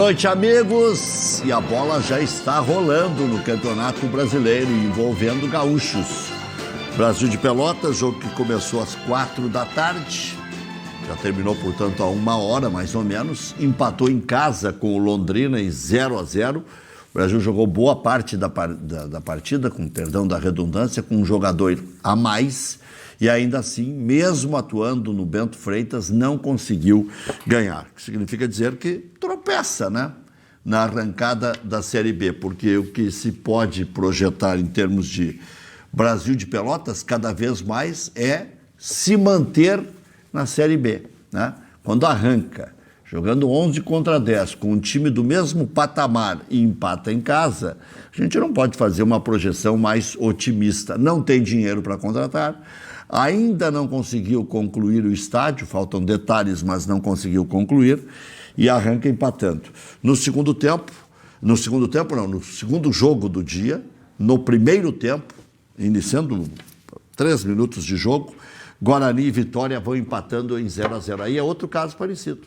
Boa noite, amigos, e a bola já está rolando no Campeonato Brasileiro envolvendo gaúchos. Brasil de Pelotas, jogo que começou às 4 da tarde, já terminou, portanto, a 1 hora mais ou menos, empatou em casa com o Londrina em 0-0. O Brasil jogou boa parte da partida, com perdão da redundância, com um jogador a mais. E ainda assim, mesmo atuando no Bento Freitas, não conseguiu ganhar. O que significa dizer que tropeça, né? Na arrancada da Série B, porque o que se pode projetar em termos de Brasil de Pelotas, cada vez mais, é se manter na Série B, né? Quando arranca, jogando 11 contra 10, com um time do mesmo patamar e empata em casa, a gente não pode fazer uma projeção mais otimista. Não tem dinheiro para contratar, ainda não conseguiu concluir o estádio, faltam detalhes, mas não conseguiu concluir, e arranca empatando. No segundo jogo do dia, no primeiro tempo, iniciando 3 minutos de jogo, Guarani e Vitória vão empatando em 0-0. Aí é outro caso parecido.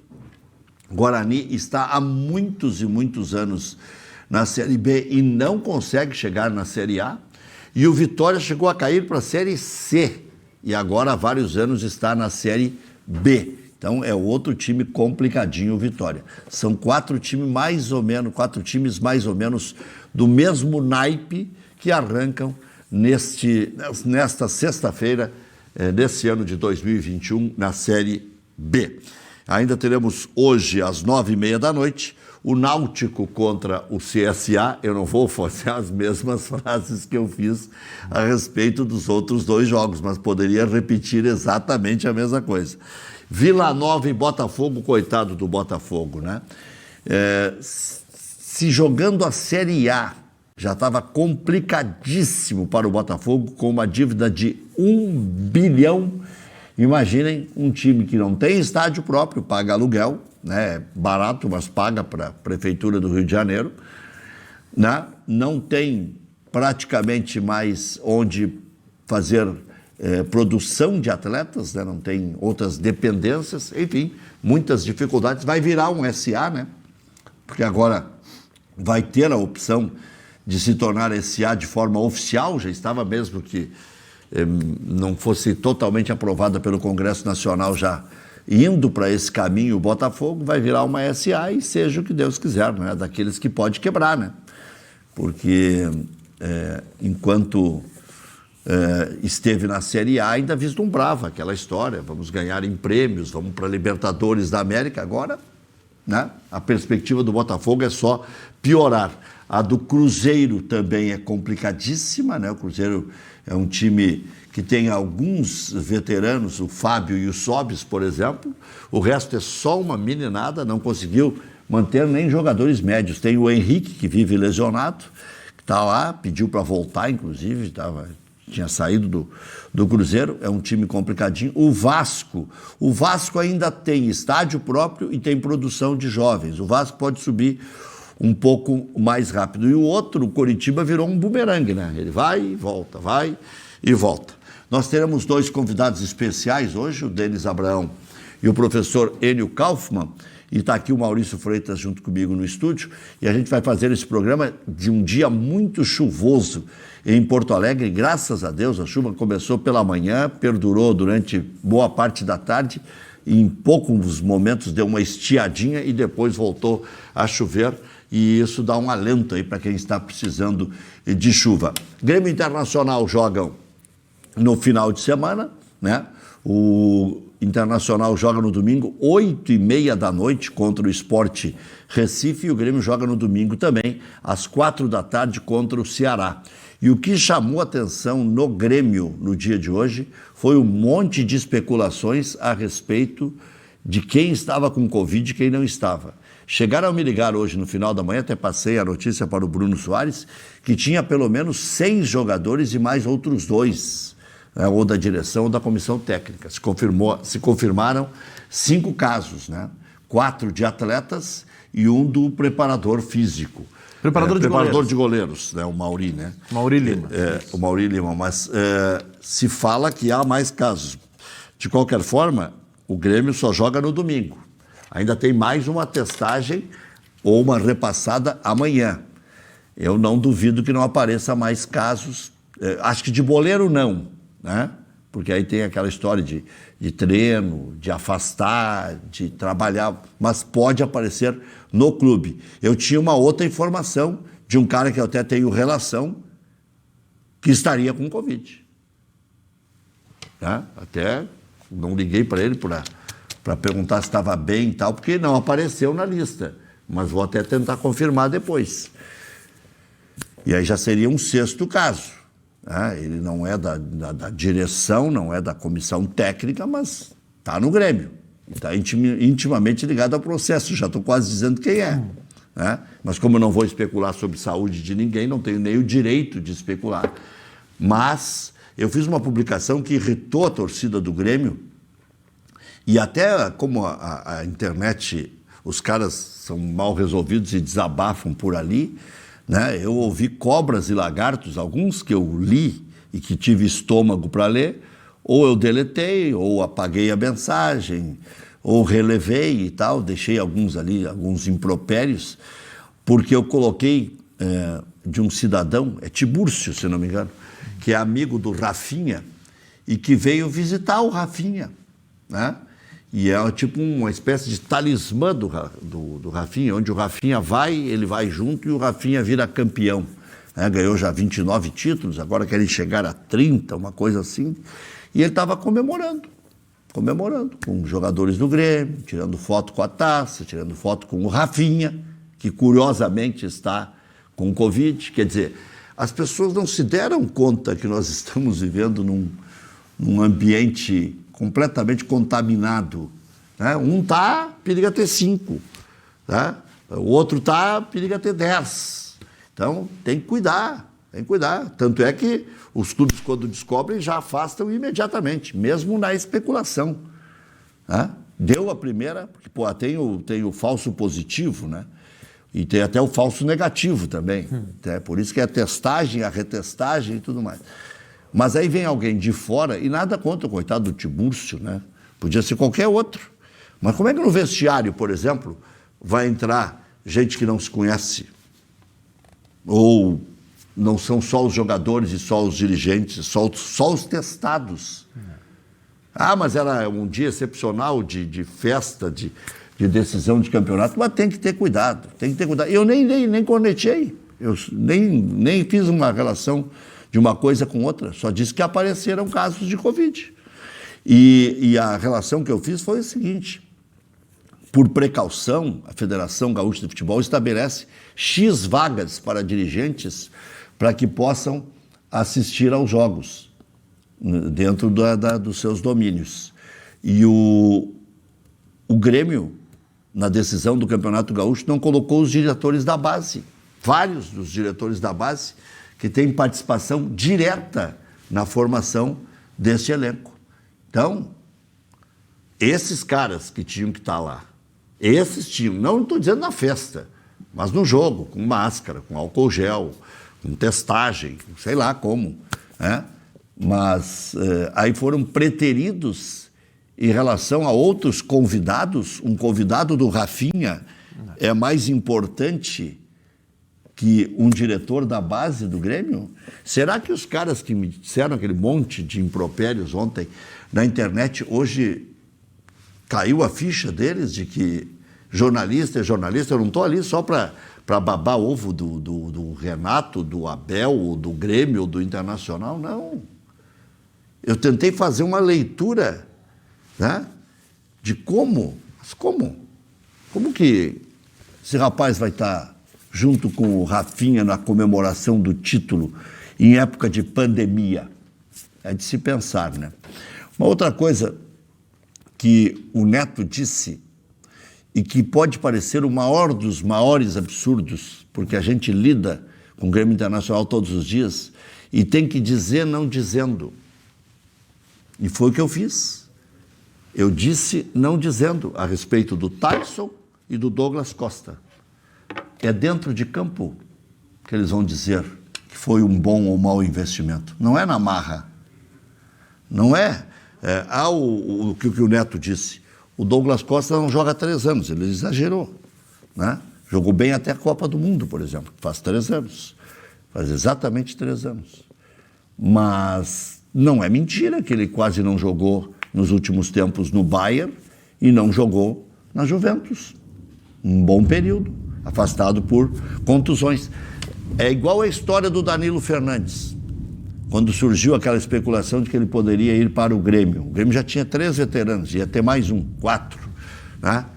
Guarani está há muitos e muitos anos na Série B e não consegue chegar na Série A, e o Vitória chegou a cair para a Série C, e agora há vários anos está na Série B. Então é outro time complicadinho, o Vitória. São 4 times mais ou menos do mesmo naipe que arrancam nesta sexta-feira, desse ano de 2021, na Série B. Ainda teremos hoje, às 9h30 da noite, o Náutico contra o CSA. Eu não vou fazer as mesmas frases que eu fiz a respeito dos outros 2 jogos, mas poderia repetir exatamente a mesma coisa. Vila Nova e Botafogo, coitado do Botafogo, né? Se jogando a Série A já estava complicadíssimo para o Botafogo, com uma dívida de 1 bilhão. Imaginem um time que não tem estádio próprio, paga aluguel, né? Barato, mas paga para a Prefeitura do Rio de Janeiro, né? Não tem praticamente mais onde fazer produção de atletas, né? Não tem outras dependências, enfim, muitas dificuldades. Vai virar um SA, né? Porque agora vai ter a opção de se tornar SA de forma oficial, já estava mesmo que não fosse totalmente aprovada pelo Congresso Nacional, já indo para esse caminho. O Botafogo vai virar uma SA e seja o que Deus quiser, né? Daqueles que pode quebrar, né? Porque enquanto esteve na Série A, ainda vislumbrava aquela história, vamos ganhar em prêmios, vamos para a Libertadores da América. Agora, né? A perspectiva do Botafogo é só piorar. A do Cruzeiro também é complicadíssima, né? O Cruzeiro é um time que tem alguns veteranos, o Fábio e o Sobis, por exemplo. O resto é só uma meninada, não conseguiu manter nem jogadores médios. Tem o Henrique, que vive lesionado, que está lá, pediu para voltar, inclusive, tinha saído do Cruzeiro. É um time complicadinho. O Vasco ainda tem estádio próprio e tem produção de jovens. O Vasco pode subir um pouco mais rápido. E o outro, o Coritiba, virou um bumerangue, né? Ele vai e volta, vai e volta. Nós teremos 2 convidados especiais hoje, o Denis Abraão e o professor Enio Kaufmann, e está aqui o Maurício Freitas junto comigo no estúdio, e a gente vai fazer esse programa de um dia muito chuvoso em Porto Alegre. Graças a Deus, a chuva começou pela manhã, perdurou durante boa parte da tarde, e em poucos momentos deu uma estiadinha e depois voltou a chover. E isso dá um alento aí para quem está precisando de chuva. Grêmio Internacional jogam no final de semana, né? O Internacional joga no domingo, 8h30 da noite, contra o Sport Recife, e o Grêmio joga no domingo também, às 4 da tarde, contra o Ceará. E o que chamou atenção no Grêmio no dia de hoje foi um monte de especulações a respeito de quem estava com Covid e quem não estava. Chegaram a me ligar hoje no final da manhã, até passei a notícia para o Bruno Soares, que tinha pelo menos 6 jogadores e mais outros 2, né, ou da direção ou da comissão técnica. Se confirmaram 5 casos, né? 4 de atletas e 1 do preparador físico. Preparador de goleiros, né? O Mauri, né? Mauri Lima. O Mauri Lima, mas se fala que há mais casos. De qualquer forma, o Grêmio só joga no domingo. Ainda tem mais uma testagem ou uma repassada amanhã. Eu não duvido que não apareça mais casos. Acho que de boleiro não, né? Porque aí tem aquela história de treino, de afastar, de trabalhar, mas pode aparecer no clube. Eu tinha uma outra informação de um cara que eu até tenho relação, que estaria com Covid. Né? Até não liguei para ele para perguntar se estava bem e tal, porque não apareceu na lista, mas vou até tentar confirmar depois. E aí já seria um sexto caso. Né? Ele não é da direção, não é da comissão técnica, mas está no Grêmio. Está intimamente ligado ao processo. Já estou quase dizendo quem é. Né? Mas como eu não vou especular sobre saúde de ninguém, não tenho nem o direito de especular. Mas eu fiz uma publicação que irritou a torcida do Grêmio, e até como a internet, os caras são mal resolvidos e desabafam por ali, né? Eu ouvi cobras e lagartos, alguns que eu li e que tive estômago para ler, ou eu deletei, ou apaguei a mensagem, ou relevei e tal, deixei alguns ali, alguns impropérios, porque eu coloquei de um cidadão, é Tibúrcio, se não me engano, que é amigo do Rafinha e que veio visitar o Rafinha, né? E é tipo uma espécie de talismã do Rafinha, onde o Rafinha vai, ele vai junto e o Rafinha vira campeão. Né? Ganhou já 29 títulos, agora querem chegar a 30, uma coisa assim. E ele estava comemorando com os jogadores do Grêmio, tirando foto com a taça, tirando foto com o Rafinha, que curiosamente está com Covid. Quer dizer, as pessoas não se deram conta que nós estamos vivendo num ambiente completamente contaminado. Né? Um está, periga ter 5. Né? O outro está, periga ter 10. Então, tem que cuidar. Tanto é que os clubes, quando descobrem, já afastam imediatamente, mesmo na especulação. Né? Deu a primeira, porque tem o falso positivo, né? E tem até o falso negativo também. É por isso que é a testagem, a retestagem e tudo mais. Mas aí vem alguém de fora, e nada contra o coitado do Tibúrcio, né? Podia ser qualquer outro. Mas como é que no vestiário, por exemplo, vai entrar gente que não se conhece? Ou não são só os jogadores e só os dirigentes, só os testados? Ah, mas era um dia excepcional de festa, de decisão de campeonato, mas tem que ter cuidado, Eu nem cornetei, eu nem fiz uma relação de uma coisa com outra, só disse que apareceram casos de Covid. E a relação que eu fiz foi o seguinte: por precaução, a Federação Gaúcha de Futebol estabelece X vagas para dirigentes para que possam assistir aos jogos dentro dos seus domínios. E o Grêmio, na decisão do Campeonato Gaúcho, não colocou os diretores da base, vários dos diretores da base, que têm participação direta na formação deste elenco. Então, esses caras que tinham que estar lá, não estou dizendo na festa, mas no jogo, com máscara, com álcool gel, com testagem, sei lá como, né? Mas aí foram preteridos em relação a outros convidados. Um convidado do Rafinha é mais importante que um diretor da base do Grêmio? Será que os caras que me disseram aquele monte de impropérios ontem na internet, hoje caiu a ficha deles de que jornalista é jornalista? Eu não estou ali só para babar ovo do Renato, do Abel, do Grêmio, do Internacional, não. Eu tentei fazer uma leitura, né, de como que esse rapaz vai estar junto com o Rafinha na comemoração do título em época de pandemia. É de se pensar, né? Uma outra coisa que o Neto disse e que pode parecer o maior dos maiores absurdos, porque a gente lida com o Grêmio Internacional todos os dias e tem que dizer não dizendo. E foi o que eu fiz. Eu disse não dizendo a respeito do Tyson e do Douglas Costa. É dentro de campo que eles vão dizer que foi um bom ou mau investimento. Não é na marra. Não é. O que o Neto disse. O Douglas Costa não joga há 3 anos. Ele exagerou, né? Jogou bem até a Copa do Mundo, por exemplo, faz 3 anos. Faz exatamente 3 anos. Mas não é mentira que ele quase não jogou nos últimos tempos no Bayern e não jogou na Juventus. Um bom período, afastado por contusões. É igual a história do Danilo Fernandes, quando surgiu aquela especulação de que ele poderia ir para o Grêmio. O Grêmio já tinha 3 veteranos, ia ter mais 4, né?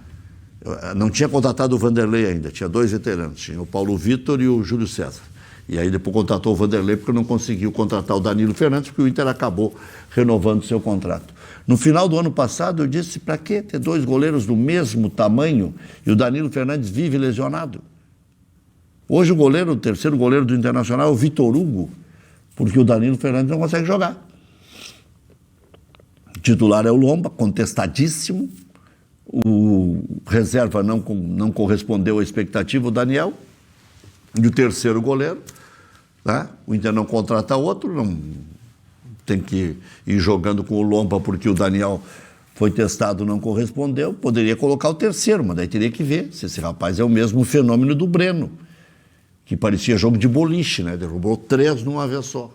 Não tinha contratado o Vanderlei ainda, tinha 2 veteranos, tinha o Paulo Vitor e o Júlio César. E aí depois contratou o Vanderlei porque não conseguiu contratar o Danilo Fernandes, porque o Inter acabou renovando seu contrato. No final do ano passado eu disse, para que ter 2 goleiros do mesmo tamanho e o Danilo Fernandes vive lesionado? Hoje o terceiro goleiro do Internacional é o Vitor Hugo, porque o Danilo Fernandes não consegue jogar. O titular é o Lomba, contestadíssimo. O reserva não correspondeu à expectativa, o Daniel. E o terceiro goleiro, né? O Inter não contrata outro, não tem que ir jogando com o Lomba porque o Daniel foi testado e não correspondeu. Poderia colocar o terceiro, mas daí teria que ver se esse rapaz é o mesmo fenômeno do Breno, que parecia jogo de boliche, né? Derrubou 3 numa vez só.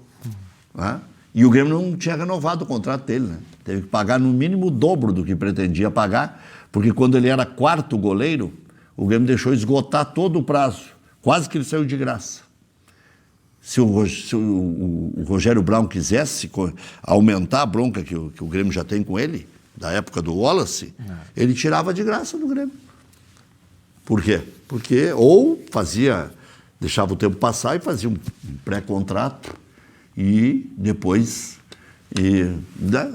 Né? E o Grêmio não tinha renovado o contrato dele, né? Teve que pagar no mínimo o dobro do que pretendia pagar, porque quando ele era 4º goleiro, o Grêmio deixou esgotar todo o prazo. Quase que ele saiu de graça. Se o Rogério Brown quisesse aumentar a bronca que o Grêmio já tem com ele, da época do Wallace, ele tirava de graça do Grêmio. Por quê? Porque ou deixava o tempo passar e fazia um pré-contrato e depois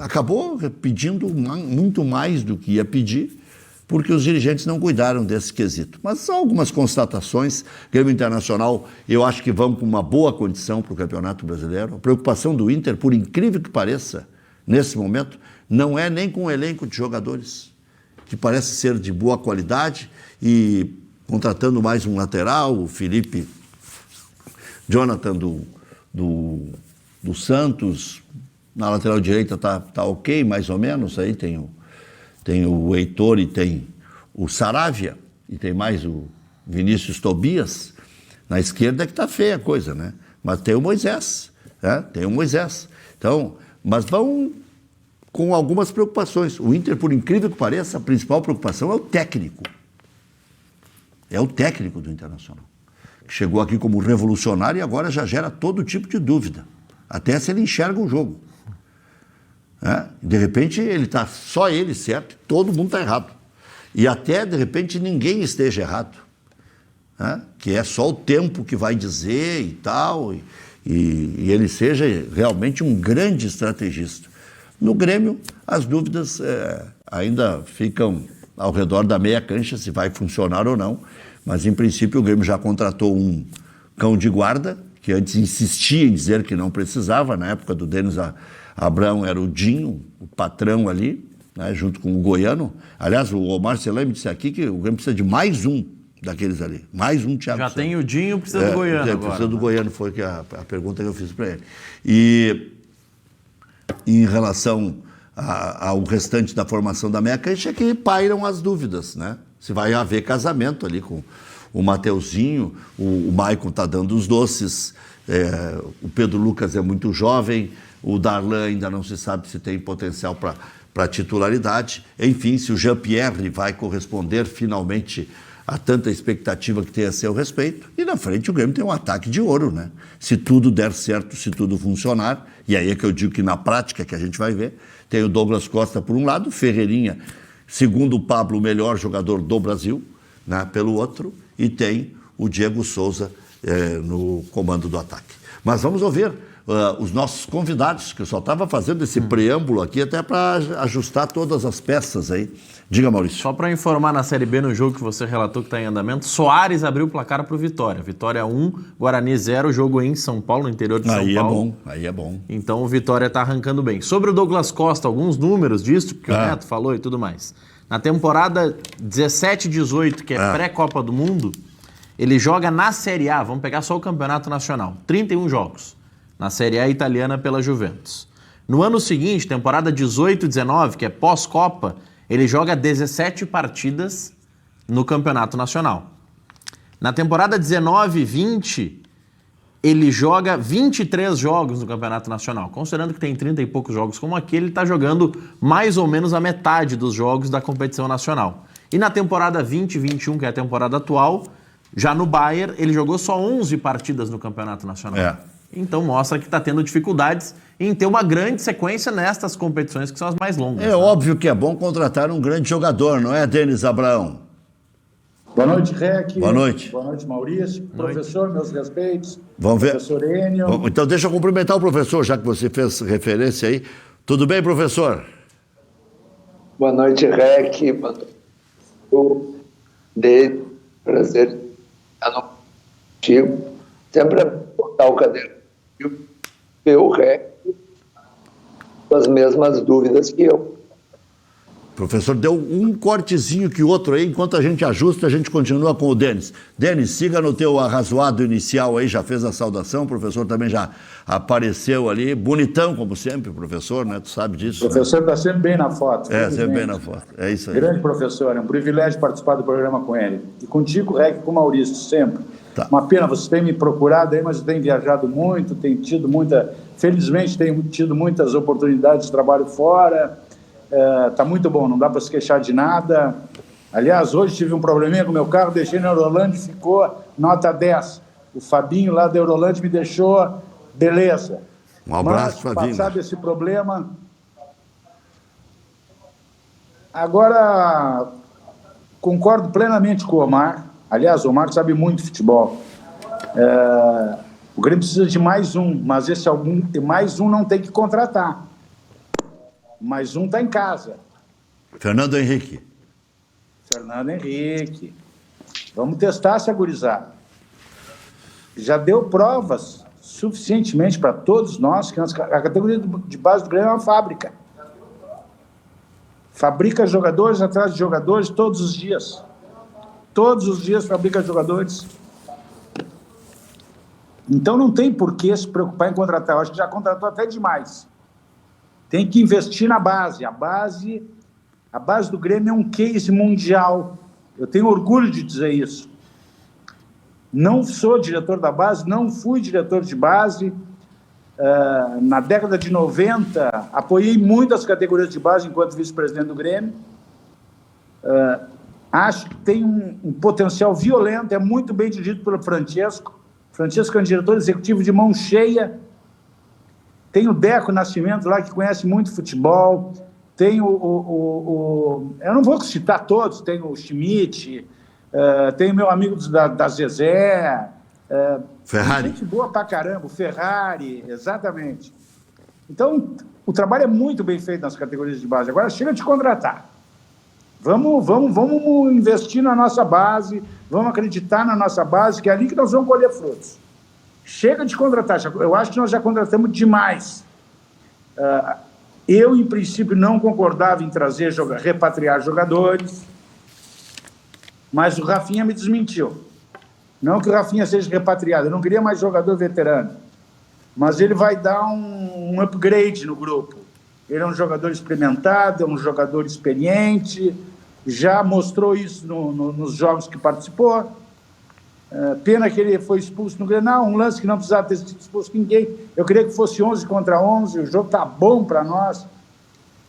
acabou pedindo muito mais do que ia pedir, porque os dirigentes não cuidaram desse quesito. Mas são algumas constatações. Grêmio Internacional, eu acho que vão com uma boa condição para o Campeonato Brasileiro. A preocupação do Inter, por incrível que pareça, nesse momento, não é nem com o elenco de jogadores, que parece ser de boa qualidade, e contratando mais um lateral, o Felipe Jonathan do Santos, na lateral direita tá ok, mais ou menos, aí tem o Heitor e tem o Saravia, e tem mais o Vinícius Tobias. Na esquerda é que está feia a coisa, né? Mas tem o Moisés, né? Tem o Moisés. Então, mas vão com algumas preocupações. O Inter, por incrível que pareça, a principal preocupação é o técnico. É o técnico do Internacional, que chegou aqui como revolucionário e agora já gera todo tipo de dúvida, até se ele enxerga o jogo. De repente só ele certo, todo mundo está errado. E até de repente ninguém esteja errado, que é só o tempo que vai dizer e tal, e ele seja realmente um grande estrategista. No Grêmio, as dúvidas ainda ficam ao redor da meia cancha, se vai funcionar ou não, mas em princípio o Grêmio já contratou um cão de guarda, que antes insistia em dizer que não precisava. Na época do Denis Abrão era o Dinho, o patrão ali, né, junto com o Goiano. Aliás, o Omar Celame disse aqui que o Grêmio precisa de mais um daqueles ali. Mais um Thiago Já Santos. Tem o Dinho, precisa do Goiano agora. Precisa do Goiano, foi a pergunta que eu fiz para ele. E em relação ao restante da formação da meia cancha, é que pairam as dúvidas, né? Se vai haver casamento ali com o Mateuzinho, o Maicon está dando os doces, o Pedro Lucas é muito jovem, o Darlan ainda não se sabe se tem potencial para titularidade. Enfim, se o Jean-Pierre vai corresponder finalmente a tanta expectativa que tem a seu respeito. E na frente o Grêmio tem um ataque de ouro, né? Se tudo der certo, se tudo funcionar, e aí é que eu digo que na prática que a gente vai ver, tem o Douglas Costa por um lado, o Ferreirinha, segundo o Pablo, o melhor jogador do Brasil, né, pelo outro, e tem o Diego Souza no comando do ataque. Mas vamos ouvir os nossos convidados, que eu só estava fazendo esse preâmbulo aqui até para ajustar todas as peças aí. Diga, Maurício. Só para informar, na Série B, no jogo que você relatou que está em andamento, Soares abriu o placar para o Vitória. Vitória 1, Guarani 0, jogo em São Paulo, no interior de São Paulo. Aí é bom. Então o Vitória está arrancando bem. Sobre o Douglas Costa, alguns números disso, que o Neto falou e tudo mais. Na temporada 17-18, que é pré-Copa do Mundo, ele joga na Série A, vamos pegar só o Campeonato Nacional, 31 jogos, na Série A italiana pela Juventus. No ano seguinte, temporada 18-19, que é pós-Copa, ele joga 17 partidas no Campeonato Nacional. Na temporada 19-20, ele joga 23 jogos no Campeonato Nacional. Considerando que tem 30 e poucos jogos como aquele, ele está jogando mais ou menos a metade dos jogos da competição nacional. E na temporada 20-21, que é a temporada atual, já no Bayern, ele jogou só 11 partidas no Campeonato Nacional. Então mostra que está tendo dificuldades em ter uma grande sequência nestas competições que são as mais longas. É óbvio que é bom contratar um grande jogador, não é, Denis Abraão? Boa noite, Rec. Boa noite. Boa noite, Maurício. Professor, meus respeitos. Vamos ver. Professor Enio. Então deixa eu cumprimentar o professor, já que você fez referência aí. Tudo bem, professor? Boa noite, Rec. Boa noite. Dele, prazer estar no contigo. Sempre botar o caderno ver o Rec com as mesmas dúvidas que eu. O professor deu um cortezinho que o outro aí, enquanto a gente ajusta, a gente continua com o Denis. Denis, siga no teu arrazoado inicial aí, já fez a saudação, o professor também já apareceu ali, bonitão como sempre, professor, né? Tu sabe disso. O professor está sempre bem na foto. Sempre bem na foto, é isso aí. Grande professor, é um privilégio participar do programa com ele. E contigo, Rec, com o Maurício, sempre. Tá. Uma pena, você tem me procurado aí, mas eu tenho viajado muito, tenho tido felizmente tenho tido muitas oportunidades de trabalho fora. Tá muito bom, não dá para se queixar de nada. Aliás, hoje tive um probleminha com o meu carro, deixei na Eurolândia e ficou nota 10. O Fabinho lá da Eurolândia me deixou, beleza. Um abraço, Fabinho. Passado esse problema, agora concordo plenamente com o Omar. Aliás, o Omar sabe muito de futebol. O Grêmio precisa de mais um, mas esse mais um não tem que contratar. Mais um está em casa. Fernando Henrique. Vamos testar essa gurizada. Já deu provas suficientemente para todos nós que a categoria de base do Grêmio é uma fábrica. Fabrica jogadores atrás de jogadores todos os dias. Todos os dias fabrica jogadores. Então não tem por que se preocupar em contratar. Eu acho que já contratou até demais. Tem que investir na base. A base do Grêmio é um case mundial. Eu tenho orgulho de dizer isso. Não sou diretor da base, não fui diretor de base. Na década de 90, apoiei muitas categorias de base enquanto vice-presidente do Grêmio. Acho que tem um potencial violento, é muito bem dirigido pelo Francesco. Francesco é um diretor executivo de mão cheia. Tem o Deco Nascimento lá, que conhece muito futebol. Tem eu não vou citar todos, tem o Schmidt, tem o meu amigo da Zezé. Ferrari. Gente boa pra caramba, o Ferrari, exatamente. Então, o trabalho é muito bem feito nas categorias de base. Agora chega de contratar. Vamos investir na nossa base, vamos acreditar na nossa base, que é ali que nós vamos colher frutos. Chega de contratar. Eu acho que nós já contratamos demais. Eu, em princípio, não concordava em repatriar jogadores, mas o Rafinha me desmentiu. Não que o Rafinha seja repatriado, eu não queria mais jogador veterano, mas ele vai dar um upgrade no grupo. Ele é um jogador experimentado, é um jogador experiente, já mostrou isso nos jogos que participou. Pena que ele foi expulso no Grenal, um lance que não precisava ter sido expulso ninguém. Eu queria que fosse 11 contra 11, o jogo está bom para nós,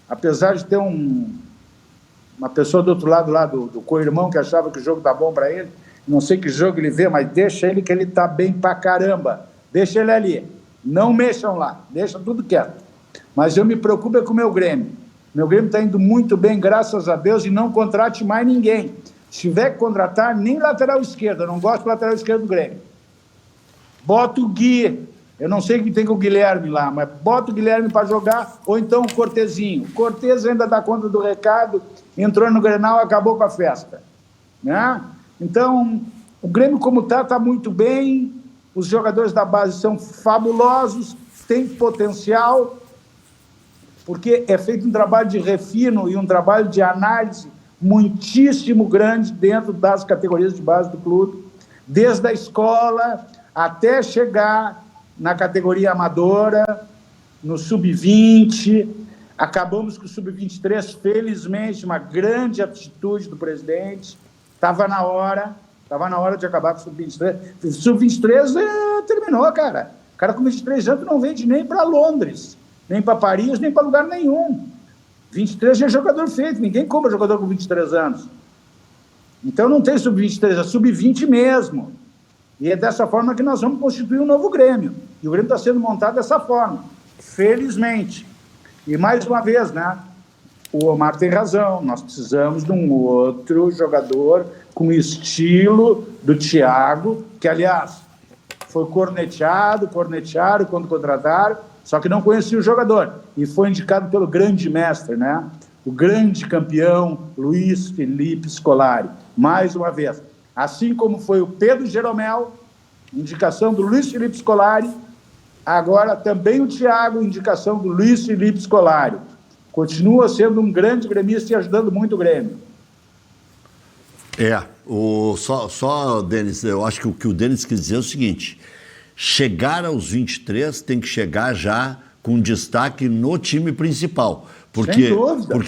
apesar de ter uma pessoa do outro lado lá, do co-irmão, que achava que o jogo está bom para ele. Não sei que jogo ele vê, mas deixa ele que ele está bem pra caramba. Deixa ele ali. Não mexam lá, deixa tudo quieto. Mas eu me preocupo com o meu Grêmio. Meu Grêmio está indo muito bem, graças a Deus, e não contrate mais ninguém. Se tiver que contratar, nem lateral esquerdo. Eu não gosto do lateral esquerdo do Grêmio. Bota o Gui. Eu não sei o que tem com o Guilherme lá, mas bota o Guilherme para jogar, ou então o Cortezinho. O Cortez ainda dá conta do recado, entrou no Grenal, acabou com a festa. Né? Então, o Grêmio como está muito bem, os jogadores da base são fabulosos, têm potencial, porque é feito um trabalho de refino e um trabalho de análise muitíssimo grande dentro das categorias de base do clube, desde a escola até chegar na categoria amadora, no sub-20, acabamos com o sub-23, felizmente, uma grande atitude do presidente, estava na hora, Estava na hora de acabar com o Sub-23. Sub-23 terminou, cara. O cara com 23 anos não vende nem para Londres, nem para Paris, nem para lugar nenhum. 23 já é jogador feito, ninguém compra jogador com 23 anos. Então não tem Sub-23, é Sub-20 mesmo. E é dessa forma que nós vamos constituir um novo Grêmio. E o Grêmio está sendo montado dessa forma, felizmente. E mais uma vez, né? O Omar tem razão, nós precisamos de um outro jogador com estilo do Thiago, que, aliás, foi corneteado quando contrataram, só que não conhecia o jogador. E foi indicado pelo grande mestre, né? O grande campeão Luiz Felipe Scolari. Mais uma vez. Assim como foi o Pedro Jeromel, indicação do Luiz Felipe Scolari, agora também o Thiago, indicação do Luiz Felipe Scolari. Continua sendo um grande gremista e ajudando muito o Grêmio. Só, Denis, eu acho que o que o Denis quis dizer é o seguinte: chegar aos 23 tem que chegar já com destaque no time principal. Porque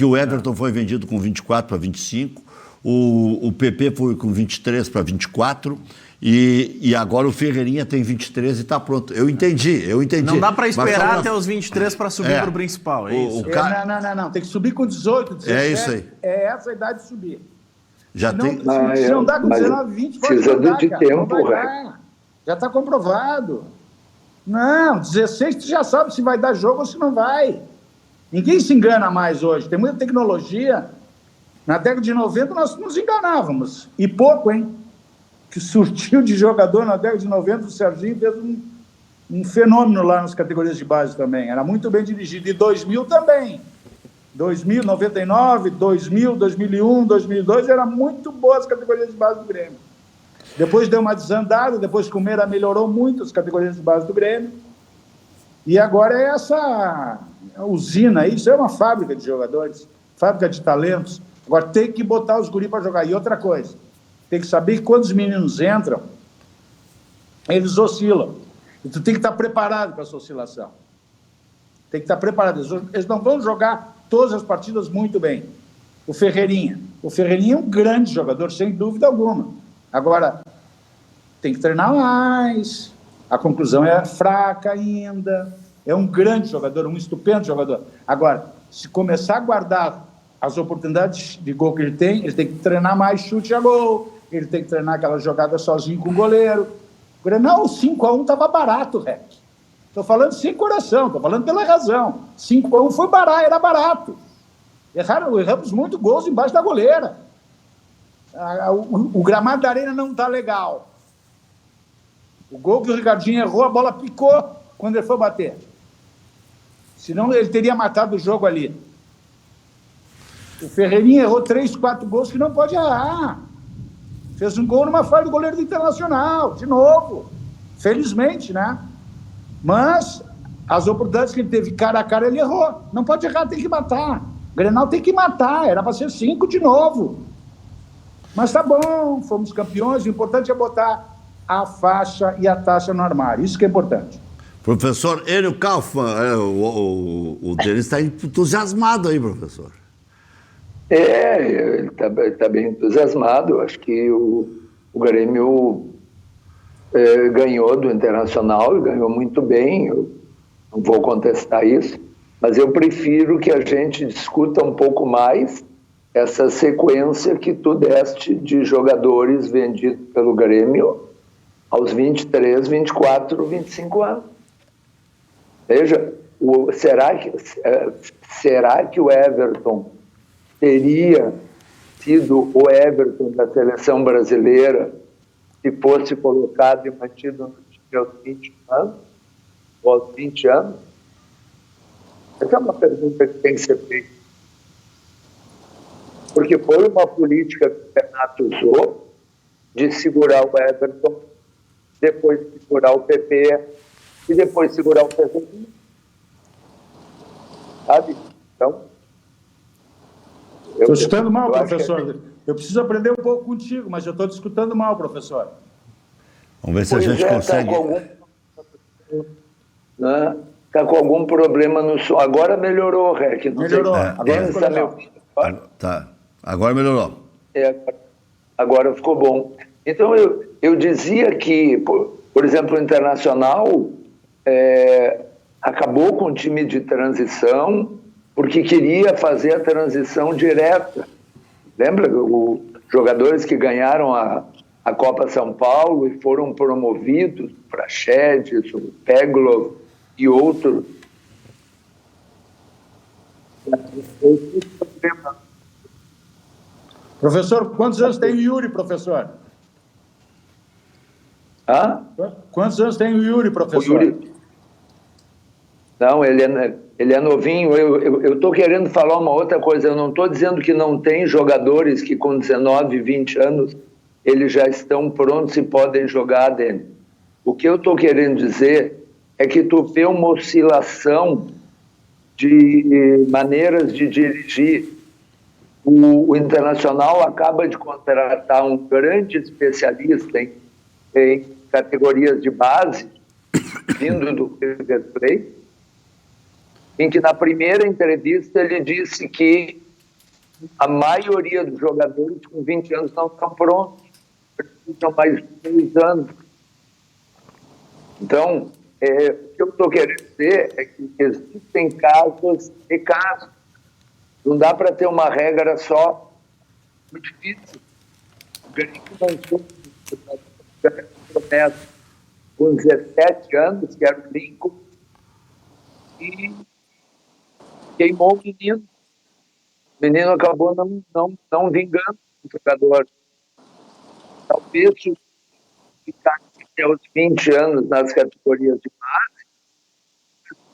o Everton foi vendido com 24 para 25, o PP foi com 23 para 24, e agora o Ferreirinha tem 23 e está pronto. Eu entendi. Não dá para esperar até os 23 para subir para o principal, é isso? Não, tem que subir com 18, 17. É isso aí. É essa a idade de subir. Já não, tem... Se não dá com 19, 20, pode precisa de cara, tempo, velho. Já está comprovado. Não, 16 tu já sabe se vai dar jogo ou se não vai. Ninguém se engana mais hoje. Tem muita tecnologia. Na década de 90 nós nos enganávamos. E pouco, hein? Que surtiu de jogador na década de 90, o Serginho fez um fenômeno lá nas categorias de base também. Era muito bem dirigido. E 2000 também. 2000, 99, 2000, 2001, 2002, era muito boas as categorias de base do Grêmio. Depois deu uma desandada, depois que o Meira melhorou muito as categorias de base do Grêmio. E agora é essa usina, isso é uma fábrica de jogadores, fábrica de talentos. Agora tem que botar os guris para jogar. E outra coisa, tem que saber que quando os meninos entram, eles oscilam. E tu tem que estar preparado para essa oscilação. Tem que estar preparado. Eles não vão jogar todas as partidas muito bem. O Ferreirinha é um grande jogador, sem dúvida alguma. Agora, tem que treinar mais. A conclusão é fraca ainda. É um grande jogador, um estupendo jogador. Agora, se começar a guardar as oportunidades de gol que ele tem que treinar mais chute a gol, ele tem que treinar aquela jogada sozinho com o goleiro. O Grenal, 5-1 estava barato, Rec. Estou falando sem coração, estou falando pela razão. 5-1 foi barato, era barato. Erramos muito gols embaixo da goleira. O gramado da arena não está legal. O gol que o Ricardinho errou, a bola picou quando ele foi bater. Senão ele teria matado o jogo ali. O Ferreirinha errou 3, 4 gols que não pode errar. Fez um gol numa falha do goleiro do Internacional, de novo. Felizmente, né? Mas as oportunidades que ele teve cara a cara, ele errou. Não pode errar, tem que matar. O Grenal tem que matar, era para ser 5 de novo. Mas tá bom, fomos campeões, o importante é botar a faixa e a taxa no armário, isso que é importante. Professor Enio Kaufmann, o Denis está entusiasmado aí, professor. Ele tá bem entusiasmado. Acho que o Grêmio ganhou do Internacional e ganhou muito bem. Eu não vou contestar isso, mas eu prefiro que a gente discuta um pouco mais essa sequência que tu deste de jogadores vendidos pelo Grêmio aos 23, 24, 25 anos. Veja, será que o Everton teria sido o Everton da seleção brasileira se fosse colocado e mantido no time aos 20 anos? Ou aos 20 anos? Essa é uma pergunta que tem que ser feita. Porque foi uma política que o Renato usou de segurar o Everton, depois segurar o PP e depois segurar o PV. Sabe? Então... Estou escutando mal, professor. Eu preciso aprender um pouco contigo, mas eu estou te escutando mal, professor. Vamos ver se a gente consegue... Está com algum problema no som. Agora melhorou, Rec. Melhorou. Agora está meu... Tá. Agora melhorou. Agora ficou bom. Então, eu dizia que, por exemplo, o Internacional acabou com o time de transição porque queria fazer a transição direta. Lembra os jogadores que ganharam a Copa São Paulo e foram promovidos, o Praxedes, o Peglov e outros? Professor, quantos anos tem o Yuri, professor? Hã? Quantos anos tem o Yuri, professor? O Yuri... Não, ele é novinho. Eu estou querendo falar uma outra coisa. Eu não estou dizendo que não tem jogadores que com 19, 20 anos eles já estão prontos e podem jogar dentro. O que eu estou querendo dizer é que tu vê uma oscilação de maneiras de dirigir. O Internacional acaba de contratar um grande especialista em categorias de base, vindo do River Plate, em que na primeira entrevista ele disse que a maioria dos jogadores com 20 anos não estão prontos, precisam mais de 2 anos. Então, o que eu estou querendo dizer é que existem casos e casos. Não dá para ter uma regra só. Muito difícil. O Grêmio lançou promessa com 17 anos, que era o Lincoln, e queimou o menino. O menino acabou não vingando o jogador. Talvez se ficar até os 20 anos nas categorias de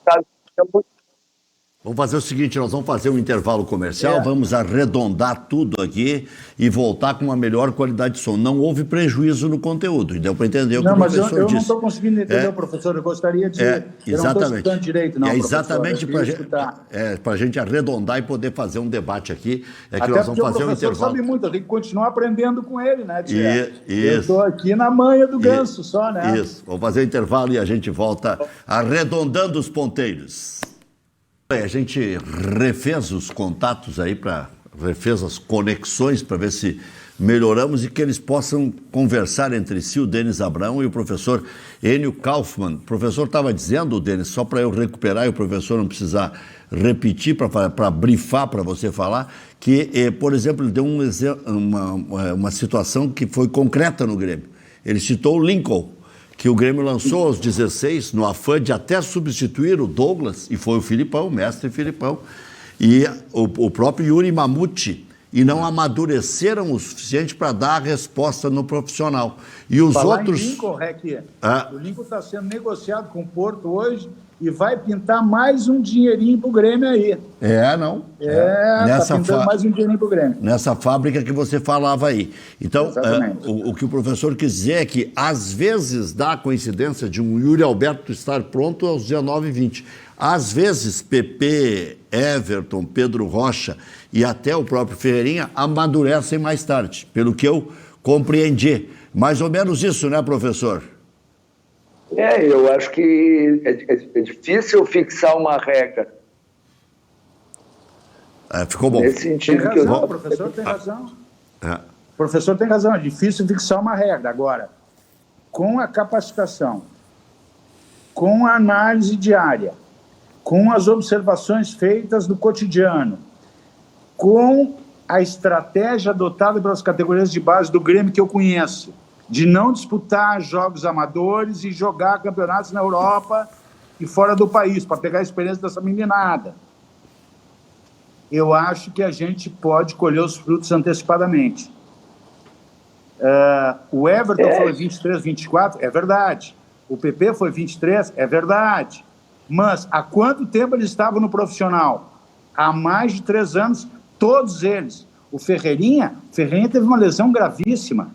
base, é muito. Vamos fazer o seguinte, nós vamos fazer um intervalo comercial, vamos arredondar tudo aqui e voltar com uma melhor qualidade de som. Não houve prejuízo no conteúdo, deu para entender o que o professor disse. Não, mas eu não estou conseguindo entender, professor, eu gostaria de... Exatamente. Eu não estou escutando direito, não, exatamente para a gente arredondar e poder fazer um debate aqui, que até nós vamos fazer um intervalo. O professor sabe muito, eu tenho que continuar aprendendo com ele, né, tia? Isso. Eu estou aqui na manha do ganso só, né? Isso, vamos fazer o intervalo e a gente volta arredondando os ponteiros. A gente refez os contatos aí, refez as conexões para ver se melhoramos e que eles possam conversar entre si, o Denis Abrão e o professor Enio Kaufmann. O professor estava dizendo, Denis, só para eu recuperar e o professor não precisar repetir, para brifar para você falar, que, por exemplo, ele deu uma situação que foi concreta no Grêmio. Ele citou o Lincoln, que o Grêmio lançou aos 16, no afã de até substituir o Douglas, e foi o Filipão, o mestre Filipão, e o próprio Yuri Mamute, e não amadureceram o suficiente para dar a resposta no profissional. E os outros... Em Lincoln, o Lincoln está sendo negociado com o Porto hoje e vai pintar mais um dinheirinho para o Grêmio aí. Está pintando mais um dinheirinho para o Grêmio. Nessa fábrica que você falava aí. Então, o que o professor quis dizer é que, às vezes, dá a coincidência de um Yuri Alberto estar pronto aos 19 e 20. Às vezes, Pepe, Everton, Pedro Rocha e até o próprio Ferreirinha amadurecem mais tarde, pelo que eu compreendi. Mais ou menos isso, né, professor? Eu acho que é difícil fixar uma regra. Ficou bom. Nesse sentido tem razão, o professor tem razão. O professor tem razão, é difícil fixar uma regra. Agora, com a capacitação, com a análise diária, com as observações feitas no cotidiano, com a estratégia adotada pelas categorias de base do Grêmio que eu conheço, de não disputar jogos amadores e jogar campeonatos na Europa e fora do país, para pegar a experiência dessa meninada. Eu acho que a gente pode colher os frutos antecipadamente. O Everton foi 23, 24, é verdade. O PP foi 23, é verdade. Mas há quanto tempo eles estavam no profissional? Há mais de 3 anos, todos eles. O Ferreirinha teve uma lesão gravíssima.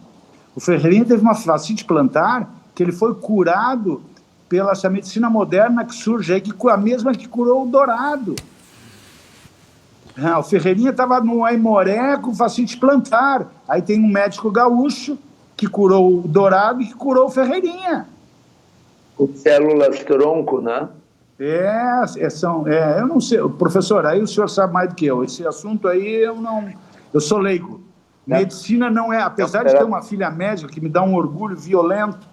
O Ferreirinha teve uma fascite plantar que ele foi curado pela essa medicina moderna que surge aí, a mesma que curou o Dourado. O Ferreirinha estava no Aimoré com fascite plantar. Aí tem um médico gaúcho que curou o Dourado e que curou o Ferreirinha. Com células tronco, né? Eu não sei. Professor, aí o senhor sabe mais do que eu. Esse assunto aí eu sou leigo. Medicina não é, apesar de ter uma filha médica que me dá um orgulho violento,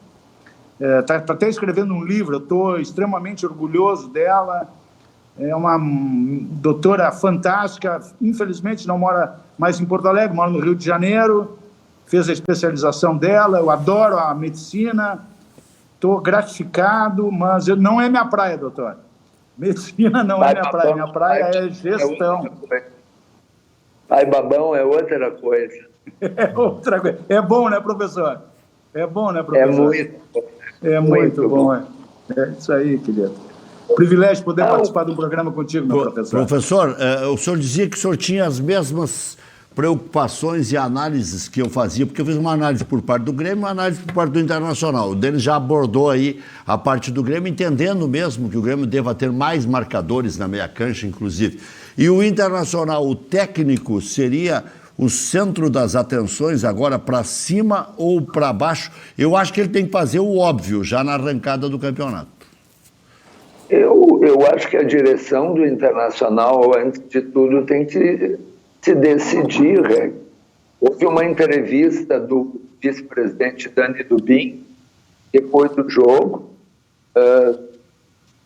tá até escrevendo um livro, eu estou extremamente orgulhoso dela, é uma doutora fantástica, infelizmente não mora mais em Porto Alegre, mora no Rio de Janeiro, fez a especialização dela, eu adoro a medicina, estou gratificado, mas não é minha praia, doutor. Medicina não é minha praia é gestão. Pai babão é outra coisa. É outra coisa. É bom, né, professor? É bom, né, professor? É muito bom. É isso aí, querido. Privilégio poder participar de um programa contigo, meu professor. Professor, o senhor dizia que o senhor tinha as mesmas preocupações e análises que eu fazia, porque eu fiz uma análise por parte do Grêmio e uma análise por parte do Internacional. O Denis já abordou aí a parte do Grêmio, entendendo mesmo que o Grêmio deva ter mais marcadores na meia cancha, inclusive. E o Internacional, o técnico, seria o centro das atenções agora para cima ou para baixo? Eu acho que ele tem que fazer o óbvio já na arrancada do campeonato. Eu acho que a direção do Internacional, antes de tudo, tem que se decidir. Houve uma entrevista do vice-presidente Dani Dubin, depois do jogo,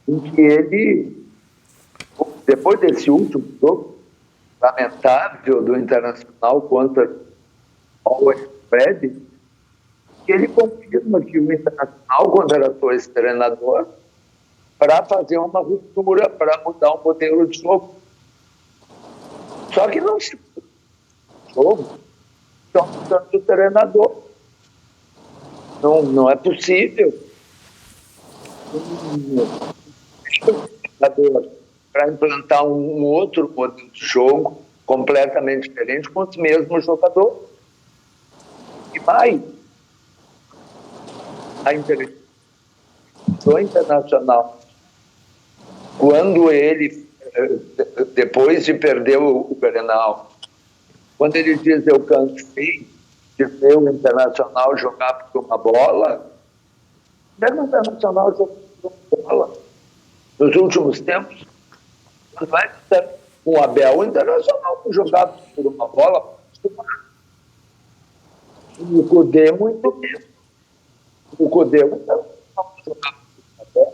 em que ele, depois desse último jogo lamentável do Internacional contra o West Fred, que ele confirma que o Internacional contratou esse treinador para fazer uma ruptura, para mudar o modelo de jogo. Só que não se jogo, estão mudando o treinador. Não é possível. Para implantar um outro modelo de jogo completamente diferente com os mesmos jogadores. E vai. A interessante do Internacional, quando ele, depois de perder o Grenal, quando ele diz eu cansei de ver o Internacional jogar por uma bola, mesmo o Internacional jogou por uma bola nos últimos tempos, quando vai com o Abel, o Internacional jogava por uma bola, o Cudê muito mesmo. O Cudê, o Internacional jogava por uma bola.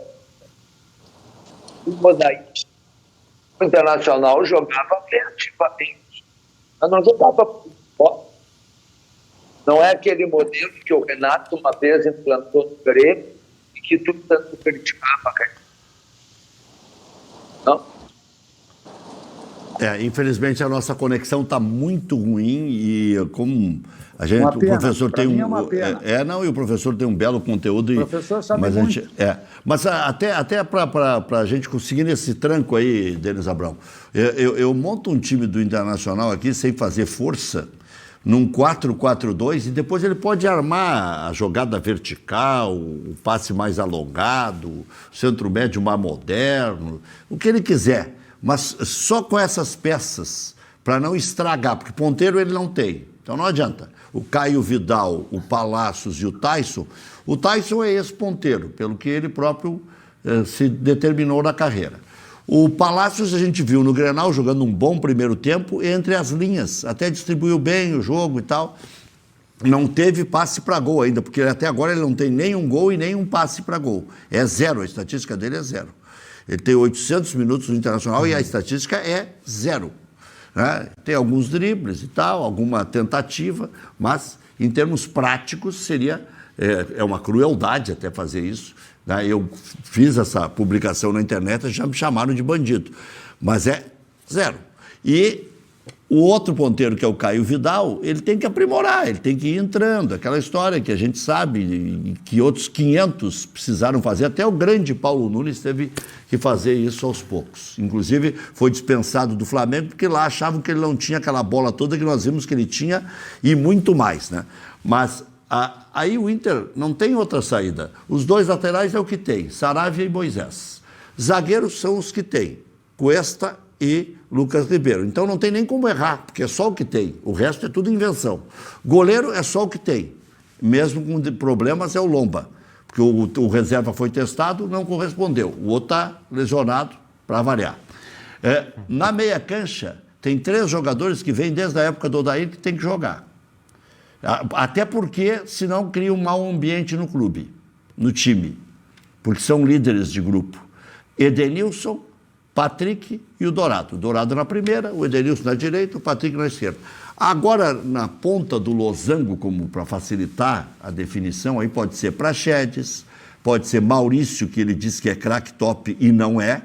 O Internacional jogava ativamente, mas não jogava por bola. Não é aquele modelo que o Renato uma vez implantou no Grêmio e que tu tanto criticava. Não? Infelizmente a nossa conexão está muito ruim e como a gente, o professor tem e o professor tem um belo conteúdo. O professor sabe mas muito. Mas até para a gente conseguir nesse tranco aí, Denis Abrão, eu monto um time do Internacional aqui sem fazer força, num 4-4-2, e depois ele pode armar a jogada vertical, o passe mais alongado, o centro médio mais moderno, o que ele quiser. Mas só com essas peças, para não estragar, porque ponteiro ele não tem. Então não adianta. O Caio Vidal, o Palacios e o Tyson é esse ponteiro, pelo que ele próprio se determinou na carreira. O Palacios a gente viu no Grenal jogando um bom primeiro tempo entre as linhas, até distribuiu bem o jogo e tal. Não teve passe para gol ainda, porque até agora ele não tem nem um gol e nem um passe para gol. É zero, a estatística dele é zero. Ele tem 800 minutos no Internacional e a estatística é zero. Né? Tem alguns dribles e tal, alguma tentativa, mas em termos práticos seria uma crueldade até fazer isso. Né? Eu fiz essa publicação na internet e já me chamaram de bandido, mas é zero. E o outro ponteiro, que é o Caio Vidal, ele tem que aprimorar, ele tem que ir entrando. Aquela história que a gente sabe e que outros 500 precisaram fazer, até o grande Paulo Nunes teve que fazer isso aos poucos. Inclusive, foi dispensado do Flamengo, porque lá achavam que ele não tinha aquela bola toda que nós vimos que ele tinha e muito mais, né? Mas aí o Inter não tem outra saída. Os dois laterais é o que tem, Saravia e Moisés. Zagueiros são os que tem, Cuesta e Lucas Ribeiro. Então não tem nem como errar, porque é só o que tem. O resto é tudo invenção. Goleiro é só o que tem. Mesmo com problemas é o Lomba, porque o reserva foi testado, não correspondeu. O outro está lesionado, para variar. Na meia cancha, tem 3 jogadores que vêm desde a época do Odair que tem que jogar. Até porque, senão, cria um mau ambiente no clube, no time, porque são líderes de grupo. Edenilson, Patrick e o Dourado. O Dourado na primeira, o Edenilson na direita, o Patrick na esquerda. Agora, na ponta do losango, como para facilitar a definição, aí pode ser Praxedes, pode ser Maurício, que ele diz que é craque top e não é,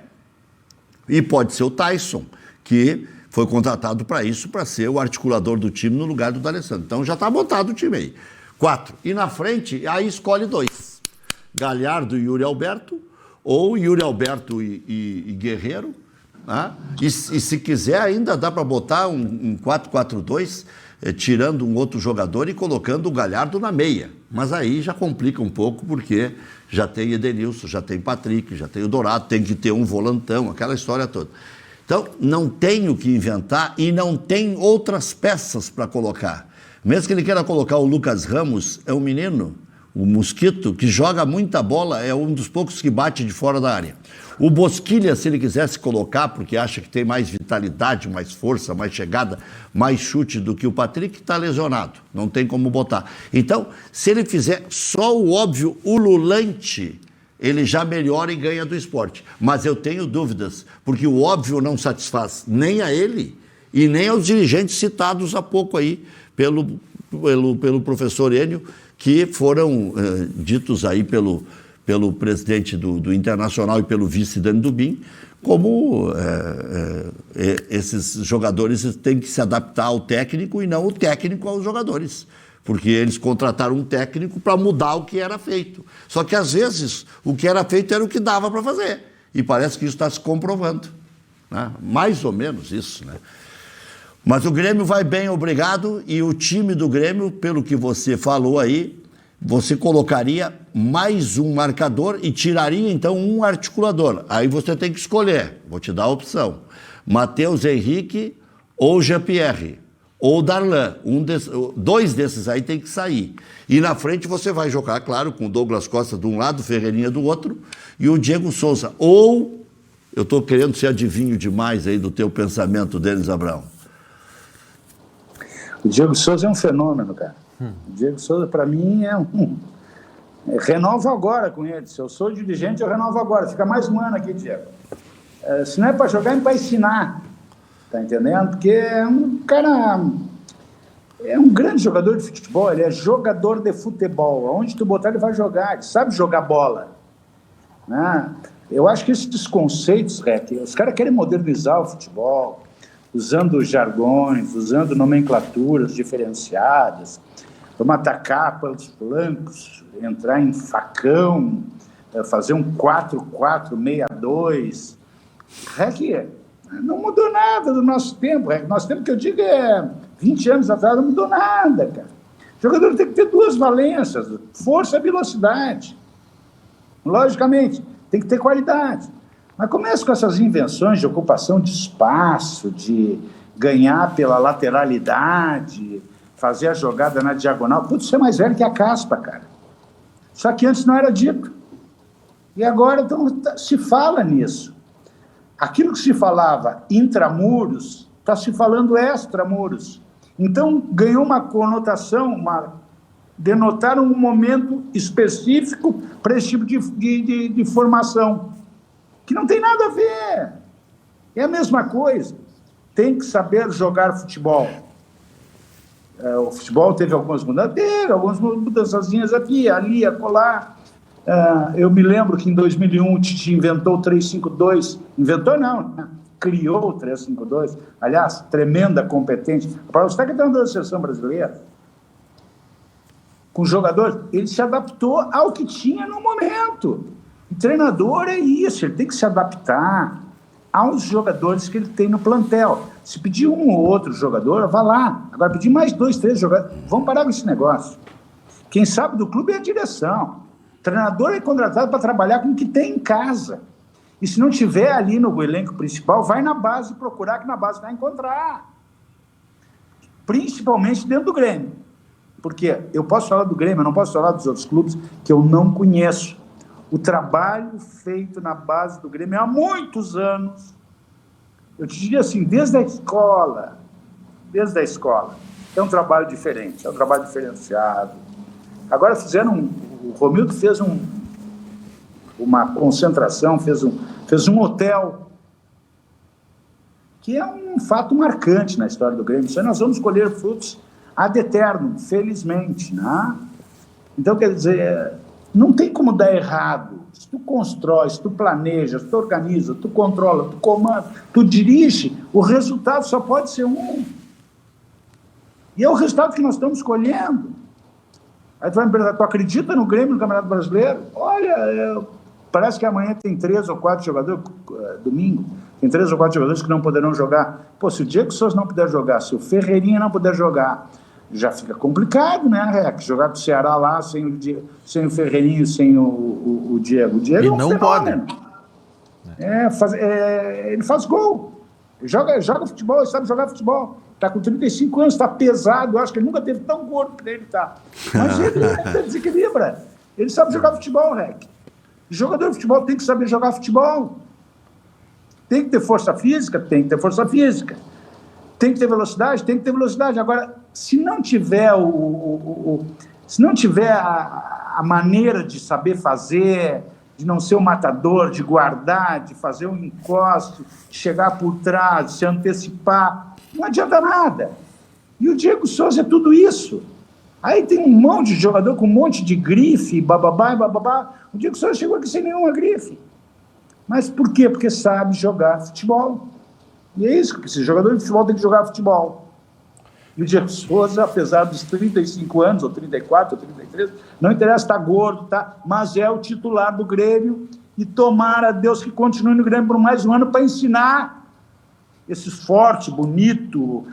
e pode ser o Tyson, que foi contratado para isso, para ser o articulador do time no lugar do D'Alessandro. Então já está montado o time aí. 4. E na frente, aí escolhe 2. Galhardo e Yuri Alberto, ou Yuri Alberto e Guerreiro. Né? E se quiser, ainda dá para botar um 4-4-2, tirando um outro jogador e colocando o Galhardo na meia. Mas aí já complica um pouco, porque já tem Edenilson, já tem Patrick, já tem o Dourado, tem que ter um volantão, aquela história toda. Então, não tem o que inventar e não tem outras peças para colocar. Mesmo que ele queira colocar o Lucas Ramos, é um menino, o Mosquito, que joga muita bola, é um dos poucos que bate de fora da área. O Bosquilha, se ele quisesse colocar, porque acha que tem mais vitalidade, mais força, mais chegada, mais chute do que o Patrick, está lesionado, não tem como botar. Então, se ele fizer só o óbvio ululante, ele já melhora e ganha do esporte. Mas eu tenho dúvidas, porque o óbvio não satisfaz nem a ele e nem aos dirigentes citados há pouco aí pelo professor Enio, que foram ditos aí pelo presidente do Internacional e pelo vice Dani Dubin, como esses jogadores têm que se adaptar ao técnico e não o técnico aos jogadores. Porque eles contrataram um técnico para mudar o que era feito. Só que, às vezes, o que era feito era o que dava para fazer. E parece que isso está se comprovando. Né? Mais ou menos isso, né? Mas o Grêmio vai bem, obrigado. E o time do Grêmio, pelo que você falou aí, você colocaria mais um marcador e tiraria, então, um articulador. Aí você tem que escolher. Vou te dar a opção. Matheus Henrique ou Jean-Pierre. Ou Darlan, dois desses aí tem que sair. E na frente você vai jogar, claro, com o Douglas Costa de um lado, o Ferreirinha do outro, e o Diego Souza. Ou, eu estou querendo ser adivinho demais aí do teu pensamento, Denis Abrão. O Diego Souza é um fenômeno, cara. O Diego Souza, para mim, renovo agora com ele. Se eu sou dirigente, eu renovo agora. Fica mais um ano aqui, Diego. Se não é para jogar, é para ensinar. Tá entendendo? Porque é um cara... É um grande jogador de futebol, ele é jogador de futebol. Aonde tu botar, ele vai jogar, ele sabe jogar bola. Né? Eu acho que esses conceitos, Rec, os caras querem modernizar o futebol, usando jargões, usando nomenclaturas diferenciadas, vamos atacar pelos flancos, entrar em facão, fazer um 4-4-6-2. Rec, não mudou nada do nosso tempo. Nosso tempo, que eu digo, 20 anos atrás, não mudou nada, cara. O jogador tem que ter duas valências, força e velocidade. Logicamente, tem que ter qualidade. Mas começa com essas invenções de ocupação de espaço, de ganhar pela lateralidade, fazer a jogada na diagonal. Putz, você é mais velho que a caspa, cara. Só que antes não era dito. E agora então, se fala nisso. Aquilo que se falava intramuros, está se falando extramuros. Então, ganhou uma conotação, denotaram um momento específico para esse tipo de formação, que não tem nada a ver. É a mesma coisa. Tem que saber jogar futebol. O futebol teve algumas mudanças? Teve algumas mudançazinhas aqui, ali, acolá. Eu me lembro que em 2001 o Tite inventou o 3-5-2. Inventou não, né? Criou o 3-5-2. Aliás, tremenda competência. Para os técnicos da seleção brasileira, com jogadores, ele se adaptou ao que tinha no momento. O treinador é isso, ele tem que se adaptar aos jogadores que ele tem no plantel. Se pedir um ou outro jogador, vá lá. Agora, pedir mais 2, 3 jogadores, vamos parar com esse negócio. Quem sabe do clube é a direção. O treinador é contratado para trabalhar com o que tem em casa. E se não tiver ali no elenco principal, vai na base procurar, que na base vai encontrar. Principalmente dentro do Grêmio. Porque eu posso falar do Grêmio, eu não posso falar dos outros clubes que eu não conheço. O trabalho feito na base do Grêmio há muitos anos, eu te diria assim, desde a escola, é um trabalho diferente, é um trabalho diferenciado. Agora o Romildo fez uma concentração, fez um hotel, que é um fato marcante na história do Grêmio. Isso aí nós vamos colher frutos ad eternum, felizmente, né? Então, quer dizer, não tem como dar errado. Se tu constrói, se tu planeja, se tu organiza, tu controla, tu comanda, tu dirige, o resultado só pode ser um. E é o resultado que nós estamos colhendo. Aí tu vai me perguntar, tu acredita no Grêmio no Campeonato Brasileiro? Olha, parece que amanhã tem 3 ou 4 jogadores, domingo, tem 3 ou 4 jogadores que não poderão jogar. Pô, se o Diego Souza não puder jogar, se o Ferreirinha não puder jogar, já fica complicado, né, Rec? Jogar com o Ceará lá sem o Ferreirinho, sem o Diego. O Diego e é um não fenômeno. pode. Ele faz gol. Ele joga futebol, ele sabe jogar futebol. Está com 35 anos, está pesado. Eu acho que ele nunca teve tão gordo que ele está. Mas ele desequilibra. Ele sabe jogar futebol, Rec. Jogador de futebol tem que saber jogar futebol. Tem que ter força física? Tem que ter força física. Tem que ter velocidade? Tem que ter velocidade. Agora, se não tiver se não tiver a maneira de saber fazer, de não ser um matador, de guardar, de fazer um encosto, de chegar por trás, de se antecipar, não adianta nada. E o Diego Souza é tudo isso. Aí tem um monte de jogador com um monte de grife, bababá e bababá. O Diego Souza chegou aqui sem nenhuma grife. Mas por quê? Porque sabe jogar futebol. E é isso que precisa. Jogador de futebol tem que jogar futebol. E o Diego Souza, apesar dos 35 anos, ou 34, ou 33, não interessa, está gordo, tá? Mas é o titular do Grêmio e tomara a Deus que continue no Grêmio por mais um ano para ensinar esse forte, bonito,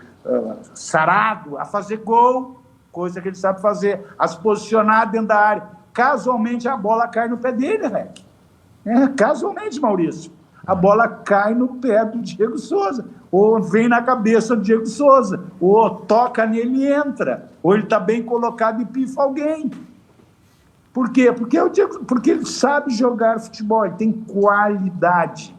sarado, a fazer gol, coisa que ele sabe fazer, a se posicionar dentro da área. Casualmente a bola cai no pé dele, Rec. Casualmente, Maurício. A bola cai no pé do Diego Souza, ou vem na cabeça do Diego Souza, ou toca nele e entra, ou ele está bem colocado e pifa alguém. Por quê? Porque ele sabe jogar futebol, ele tem qualidade.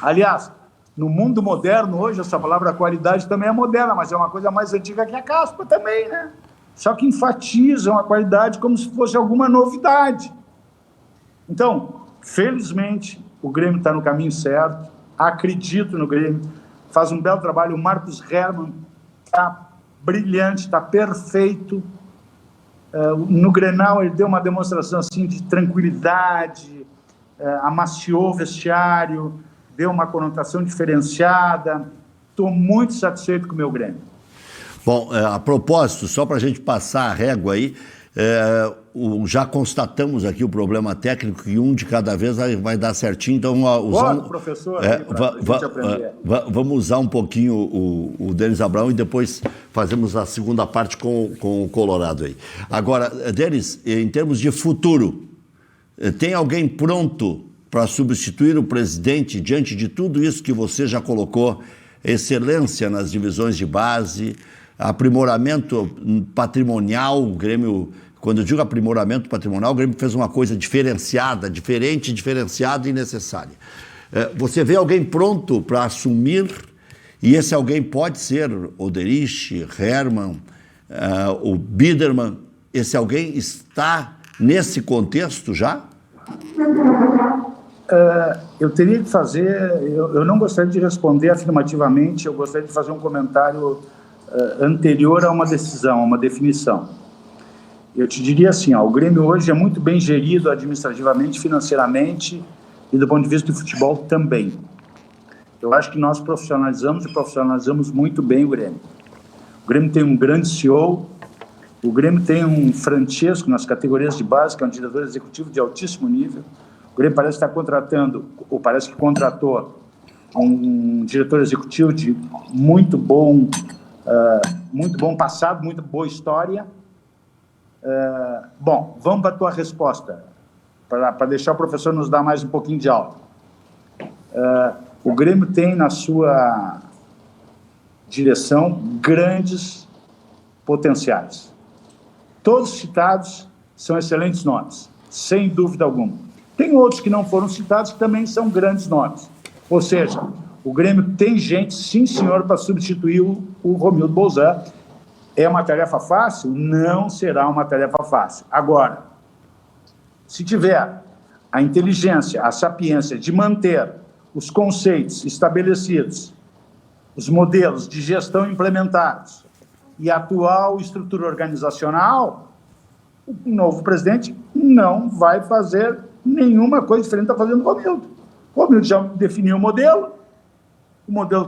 Aliás, no mundo moderno hoje, essa palavra qualidade também é moderna, mas é uma coisa mais antiga que a caspa também, né? Só que enfatizam a qualidade como se fosse alguma novidade. Então, felizmente, o Grêmio está no caminho certo, acredito no Grêmio, faz um belo trabalho. O Marcos Herrmann está brilhante, está perfeito. No Grenal ele deu uma demonstração assim, de tranquilidade, amaciou o vestiário, deu uma conotação diferenciada. Estou muito satisfeito com o meu Grêmio. Bom, a propósito, só para a gente passar a régua aí, já constatamos aqui o problema técnico e um de cada vez vai dar certinho, então professor, vamos usar um pouquinho o Denis Abraão e depois fazemos a segunda parte com o Colorado aí. Agora, Denis, em termos de futuro, tem alguém pronto para substituir o presidente diante de tudo isso que você já colocou, excelência nas divisões de base, aprimoramento patrimonial? O Grêmio, quando eu digo aprimoramento patrimonial, o Grêmio fez uma coisa diferenciada, diferente, diferenciada e necessária. Você vê alguém pronto para assumir, e esse alguém pode ser Oderich, Herrmann, o Biderman. Esse alguém está nesse contexto já? Eu teria que fazer, eu não gostaria de responder afirmativamente, eu gostaria de fazer um comentário anterior a uma decisão, a uma definição. Eu te diria assim, o Grêmio hoje é muito bem gerido administrativamente, financeiramente e do ponto de vista do futebol também. Eu acho que nós profissionalizamos muito bem o Grêmio. O Grêmio tem um grande CEO, o Grêmio tem um Francesco nas categorias de base, que é um diretor executivo de altíssimo nível. O Grêmio parece estar contratando, ou parece que contratou um diretor executivo de muito bom passado, muito boa história. Bom, vamos para a tua resposta, para deixar o professor nos dar mais um pouquinho de aula. O Grêmio tem na sua direção grandes potenciais. Todos citados são excelentes nomes, sem dúvida alguma. Tem outros que não foram citados que também são grandes nomes. Ou seja, o Grêmio tem gente, sim senhor, para substituir o Romildo Bolzan. É uma tarefa fácil? Não será uma tarefa fácil. Agora, se tiver a inteligência, a sapiência de manter os conceitos estabelecidos, os modelos de gestão implementados e a atual estrutura organizacional, o novo presidente não vai fazer nenhuma coisa diferente do que está fazendo o Romildo. O Romildo já definiu o modelo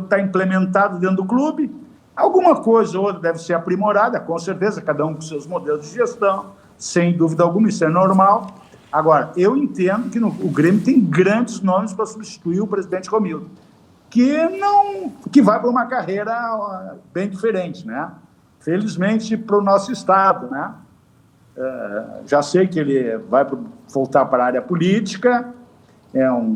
está implementado dentro do clube, alguma coisa ou outra deve ser aprimorada, com certeza, cada um com seus modelos de gestão, sem dúvida alguma, isso é normal. Agora, eu entendo que o Grêmio tem grandes nomes para substituir o presidente Romildo, que vai para uma carreira bem diferente, né? Felizmente para o nosso estado, né? Já sei que ele vai voltar para a área política,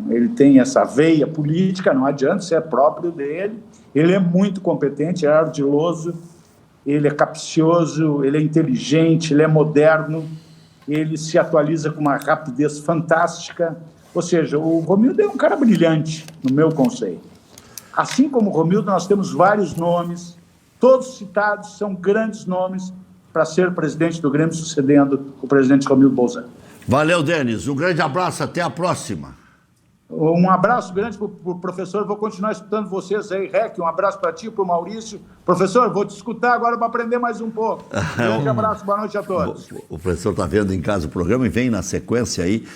ele tem essa veia política, não adianta, isso é próprio dele. Ele é muito competente, é ardiloso, ele é capcioso, ele é inteligente, ele é moderno, ele se atualiza com uma rapidez fantástica. Ou seja, o Romildo é um cara brilhante, no meu conceito. Assim como o Romildo, nós temos vários nomes, todos citados são grandes nomes para ser presidente do Grêmio, sucedendo o presidente Romildo Bolzan. Valeu, Denis. Um grande abraço, até a próxima. Um abraço grande para o professor, vou continuar escutando vocês aí, Rec, um abraço para ti e para o Maurício. Professor, vou te escutar agora para aprender mais um pouco. Um grande abraço, boa noite a todos. O professor está vendo em casa o programa e vem na sequência aí,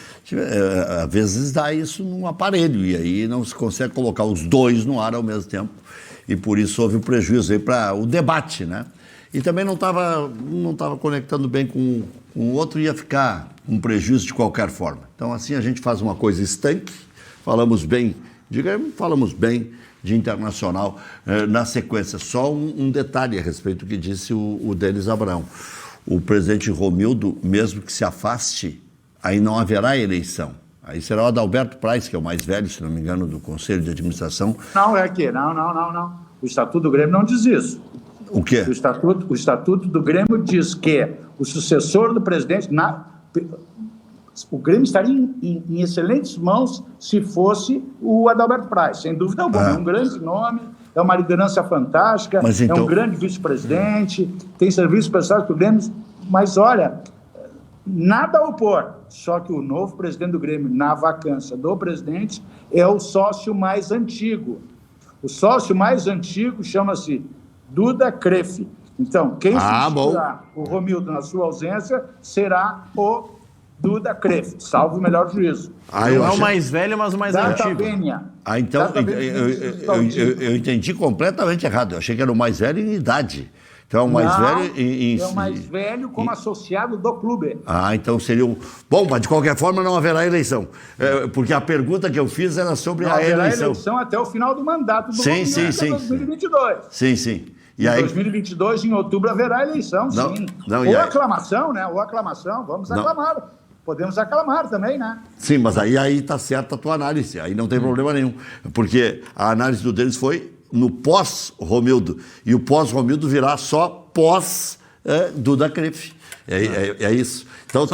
às vezes dá isso num aparelho e aí não se consegue colocar os dois no ar ao mesmo tempo e por isso houve um prejuízo aí para o debate, né? E também não estava conectando bem com o outro, ia ficar um prejuízo de qualquer forma. Então assim a gente faz uma coisa estanque, falamos bem de Internacional na sequência. Só um detalhe a respeito do que disse o Denis Abraão. O presidente Romildo, mesmo que se afaste, aí não haverá eleição. Aí será o Adalberto Praz, que é o mais velho, se não me engano, do Conselho de Administração. Não, é que não. O Estatuto do Grêmio não diz isso. O quê? O Estatuto do Grêmio diz que o sucessor do presidente... O Grêmio estaria em excelentes mãos se fosse o Adalberto Praz, sem dúvida alguma. É um grande nome, é uma liderança fantástica, então... é um grande vice-presidente, tem serviços prestados para o Grêmio, mas olha, nada a opor, só que o novo presidente do Grêmio, na vacância do presidente, é o sócio mais antigo. O sócio mais antigo chama-se Duda Kreff. Então, quem substituirá o Romildo na sua ausência será o Duda Kreff, salvo o melhor juízo. Não é o mais velho, mas o mais antigo. Então, eu entendi completamente errado. Eu achei que era o mais velho em idade. Então, é o mais velho é o mais velho como associado do clube. Então seria um... Bom, mas de qualquer forma não haverá eleição. Porque a pergunta que eu fiz era sobre a eleição. Não haverá eleição até o final do mandato do sim, 2022. Sim. E em 2022, em outubro, haverá eleição, sim. Ou aclamação, né? Ou aclamação, vamos aclamar. Podemos aclamar também, né? Sim, mas aí está certa a tua análise, aí não tem problema nenhum. Porque a análise do deles foi no pós-Romildo, e o pós-Romildo virá só pós-Duda Kreff. É isso. Então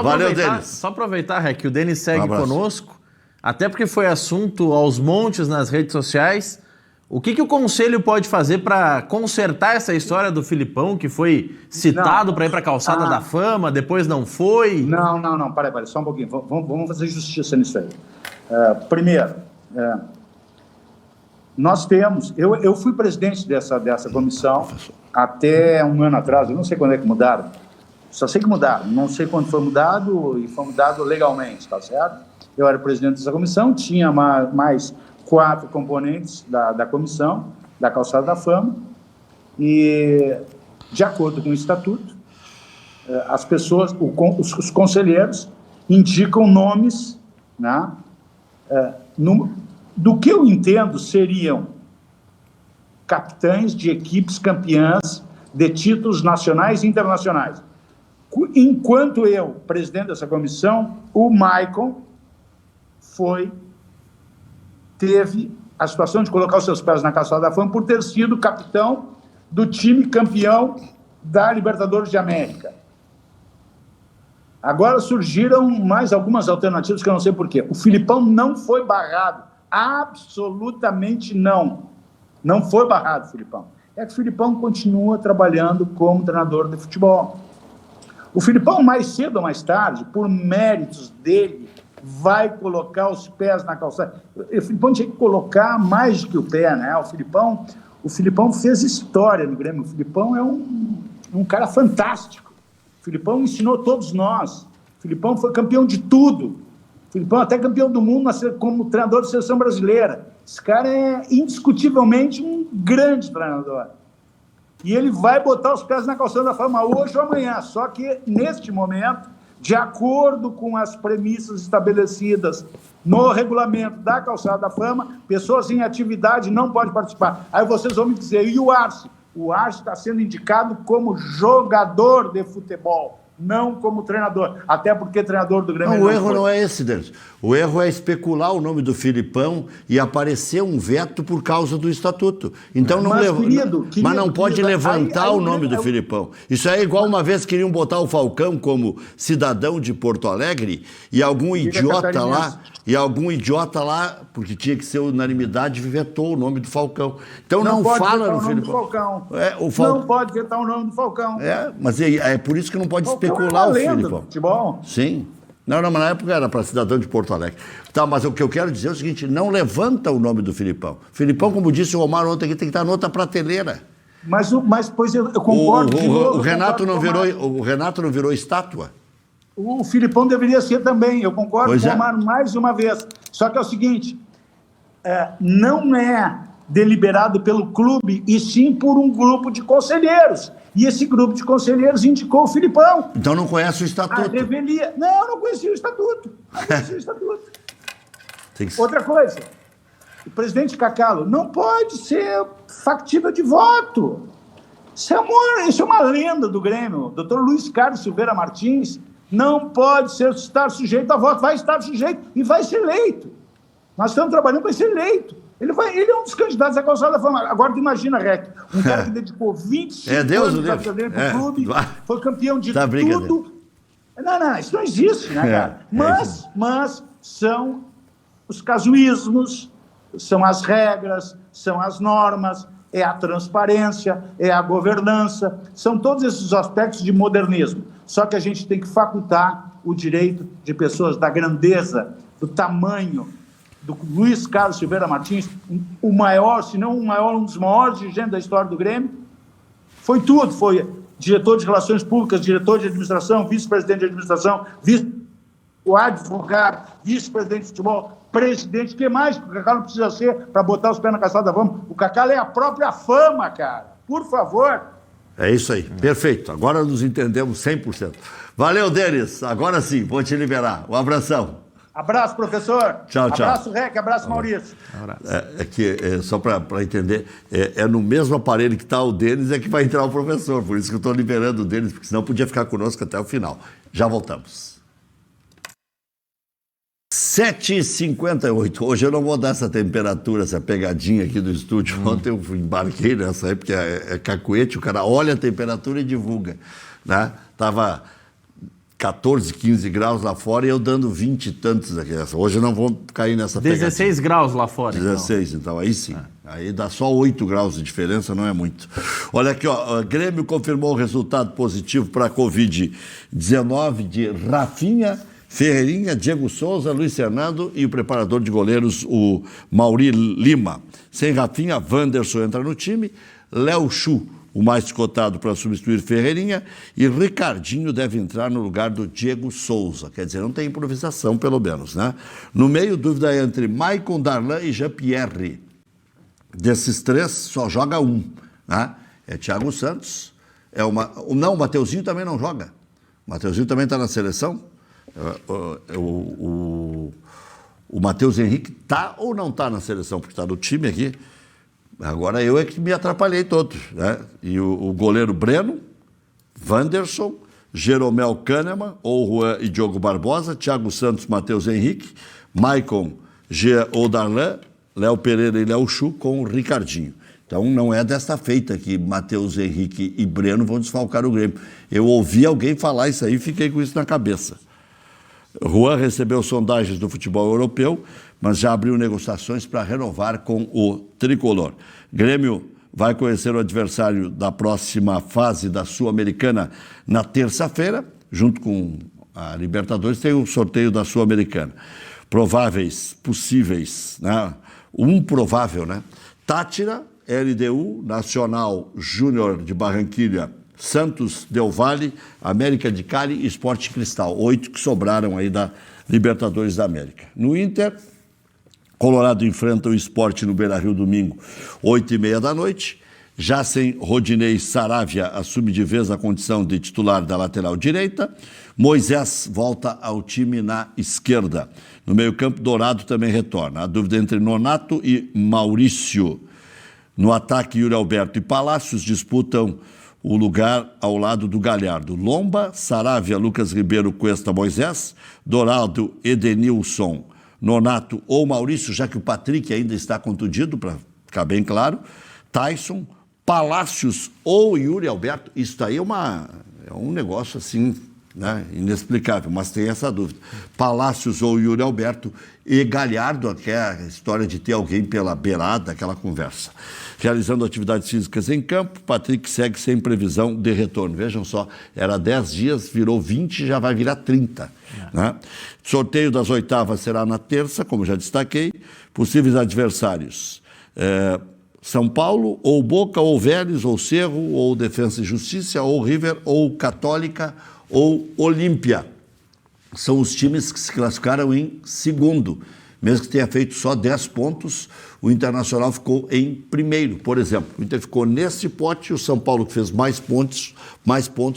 valeu, Denis. Só aproveitar, Rec, que o Denis segue conosco, até porque foi assunto aos montes nas redes sociais. O que o Conselho pode fazer para consertar essa história do Filipão, que foi citado para ir para a Calçada da Fama, depois não foi? Não, peraí, só um pouquinho. Vamos fazer justiça nisso aí. Primeiro, nós temos... Eu fui presidente dessa comissão até um ano atrás, eu não sei quando é que mudaram, só sei que mudaram, não sei quando foi mudado, e foi mudado legalmente, tá certo? Eu era presidente dessa comissão, tinha mais 4 componentes da comissão, da Calçada da Fama, e, de acordo com o estatuto, as pessoas, os conselheiros, indicam nomes, né, do que eu entendo seriam capitães de equipes campeãs de títulos nacionais e internacionais. Enquanto eu, presidente dessa comissão, o Maicon teve a situação de colocar os seus pés na Calçada da Fama por ter sido capitão do time campeão da Libertadores de América. Agora surgiram mais algumas alternativas que eu não sei porquê. O Filipão não foi barrado Absolutamente não. Não foi barrado o Filipão. É que o Filipão continua trabalhando como treinador de futebol. O Filipão, mais cedo ou mais tarde, por méritos dele, vai colocar os pés na calçada. O Filipão tinha que colocar mais do que o pé, né? O Filipão fez história no Grêmio. O Filipão é um cara fantástico. O Filipão ensinou todos nós. O Filipão foi campeão de tudo. O Filipão até campeão do mundo como treinador de seleção brasileira. Esse cara é indiscutivelmente um grande treinador. E ele vai botar os pés na calçada da fama hoje ou amanhã. Só que, neste momento, de acordo com as premissas estabelecidas no regulamento da calçada da fama, pessoas em atividade não podem participar. Aí vocês vão me dizer, e o Arce? O Arce está sendo indicado como jogador de futebol, não como treinador. Até porque treinador do Grêmio... Não, o erro não é esse, Denis. O erro é especular o nome do Filipão e aparecer um veto por causa do estatuto. Então não mas não pode levantar o nome do Filipão. Isso é igual uma vez queriam botar o Falcão como cidadão de Porto Alegre e algum idiota lá, porque tinha que ser unanimidade, vetou o nome do Falcão. Então não fala no Filipão. Não pode vetar o nome do Falcão. Mas é por isso que não pode especular o Filipão. Futebol. Sim. Não, mas na época era para cidadão de Porto Alegre. Tá, mas o que eu quero dizer é o seguinte, não levanta o nome do Filipão. Filipão, como disse o Omar ontem, aqui tem que estar noutra prateleira. Mas pois eu concordo. O Renato não virou estátua? O Filipão deveria ser também, eu concordo com o Omar mais uma vez. Só que é o seguinte, não é deliberado pelo clube, e sim por um grupo de conselheiros. E esse grupo de conselheiros indicou o Filipão. Então não conhece o estatuto? Não conhecia o estatuto. Outra coisa, o presidente Cacalo não pode ser factível de voto. Isso é uma lenda do Grêmio. O Dr. Luiz Carlos Silveira Martins não pode estar sujeito a voto. Vai estar sujeito e vai ser eleito. Nós estamos trabalhando para ser eleito. Ele é um dos candidatos à calçada da fama. Agora tu imagina, Rec, um cara que dedicou 25 anos para o clube, foi campeão de tudo. Não, isso não existe, né, cara? Mas são os casuísmos, são as regras, são as normas, é a transparência, é a governança, são todos esses aspectos de modernismo. Só que a gente tem que facultar o direito de pessoas da grandeza, do tamanho, do Luiz Carlos Silveira Martins, o maior, se não o maior, um dos maiores dirigentes da história do Grêmio. Foi tudo, foi diretor de Relações Públicas, diretor de administração, vice-presidente de administração, o advogado, vice-presidente de futebol, presidente. O que mais que o Cacá não precisa ser para botar os pés na calçada da fama? O Cacá é a própria fama, cara. Por favor. É isso aí, perfeito. Agora nos entendemos 100%. Valeu, Denis. Agora sim, vou te liberar. Um abração. Abraço, professor. Tchau. Abraço, Rec. Abraço, Maurício. Só para entender, no mesmo aparelho que está o Denis é que vai entrar o professor. Por isso que eu estou liberando o Denis, porque senão podia ficar conosco até o final. Já voltamos. 7h58. Hoje eu não vou dar essa temperatura, essa pegadinha aqui do estúdio. Ontem eu embarquei nessa aí, porque é cacuete, o cara olha a temperatura e divulga. Né? Tava 14, 15 graus lá fora e eu dando 20 e tantos aqui. Hoje eu não vou cair nessa pegadinha. 16 graus lá fora. 16, então aí sim. Aí dá só 8 graus de diferença, não é muito. Olha aqui, ó, Grêmio confirmou o resultado positivo para a Covid-19 de Rafinha, Ferreirinha, Diego Souza, Luiz Fernando e o preparador de goleiros, o Mauri Lima. Sem Rafinha, Wanderson entra no time, Léo Chu, o mais cotado para substituir Ferreirinha, e Ricardinho deve entrar no lugar do Diego Souza. Quer dizer, não tem improvisação, pelo menos, né? No meio, dúvida entre Maicon, Darlan e Jean-Pierre. Desses três, só joga um, né? É Thiago Santos. Não, o Mateuzinho também não joga. O Mateuzinho também está na seleção. O Matheus Henrique está ou não está na seleção? Porque está no time aqui. Agora eu é que me atrapalhei todo, né? E o goleiro Breno, Wanderson, Jeromel Kahneman, ou Juan e Diogo Barbosa, Thiago Santos, Matheus Henrique, Maicon, Jean ou Darlan, Léo Pereira e Léo Chu com o Ricardinho. Então não é desta feita que Matheus Henrique e Breno vão desfalcar o Grêmio. Eu ouvi alguém falar isso aí e fiquei com isso na cabeça. Juan recebeu sondagens do futebol europeu, mas já abriu negociações para renovar com o tricolor. Grêmio vai conhecer o adversário da próxima fase da Sul-Americana na terça-feira, junto com a Libertadores, tem o sorteio da Sul-Americana. Prováveis, possíveis, né? Um provável, né? Táchira, LDU, Nacional Júnior de Barranquilha, Santos Del Valle, América de Cali e Sport Cristal. 8 que sobraram aí da Libertadores da América. No Inter, Colorado enfrenta o Sport no Beira-Rio domingo, 8h30 da noite. Já sem Rodinei, Saravia assume de vez a condição de titular da lateral direita. Moisés volta ao time na esquerda. No meio-campo, Dourado também retorna. A dúvida entre Nonato e Maurício. No ataque, Yuri Alberto e Palácios disputam o lugar ao lado do Galhardo. Lomba, Saravia, Lucas Ribeiro, Cuesta, Moisés. Dourado, Edenilson, Nonato ou Maurício, já que o Patrick ainda está contundido, para ficar bem claro. Tyson, Palácios ou Yuri Alberto. Isso aí é um negócio assim, né, inexplicável, mas tem essa dúvida. Palácios ou Yuri Alberto e Galhardo, que é a história de ter alguém pela beirada, aquela conversa. Realizando atividades físicas em campo, Patrick segue sem previsão de retorno. Vejam só, era 10 dias, virou 20, já vai virar 30. Né? Sorteio das oitavas será na terça, como já destaquei. Possíveis adversários: São Paulo, ou Boca, ou Vélez, ou Cerro, ou Defensa e Justiça, ou River, ou Católica, ou Olímpia. São os times que se classificaram em segundo. Mesmo que tenha feito só 10 pontos, o Internacional ficou em primeiro. Por exemplo, o Inter ficou nesse pote, o São Paulo, que fez mais pontos,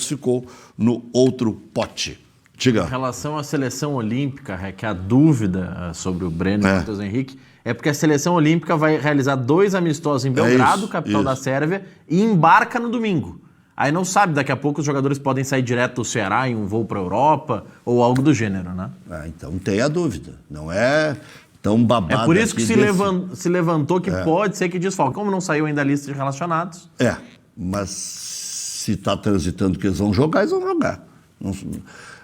ficou no outro pote. Diga. Em relação à seleção olímpica, que a dúvida sobre o Breno e o Matheus Henrique é porque a seleção olímpica vai realizar 2 amistosos em Belgrado, capital da Sérvia, e embarca no domingo. Aí não sabe, daqui a pouco os jogadores podem sair direto do Ceará em um voo para a Europa ou algo do gênero, né? Então tem a dúvida. Não é tão babado. É por isso que se levantou que pode ser que desfalque. Como não saiu ainda a lista de relacionados. Mas se está transitando que eles vão jogar, eles vão jogar.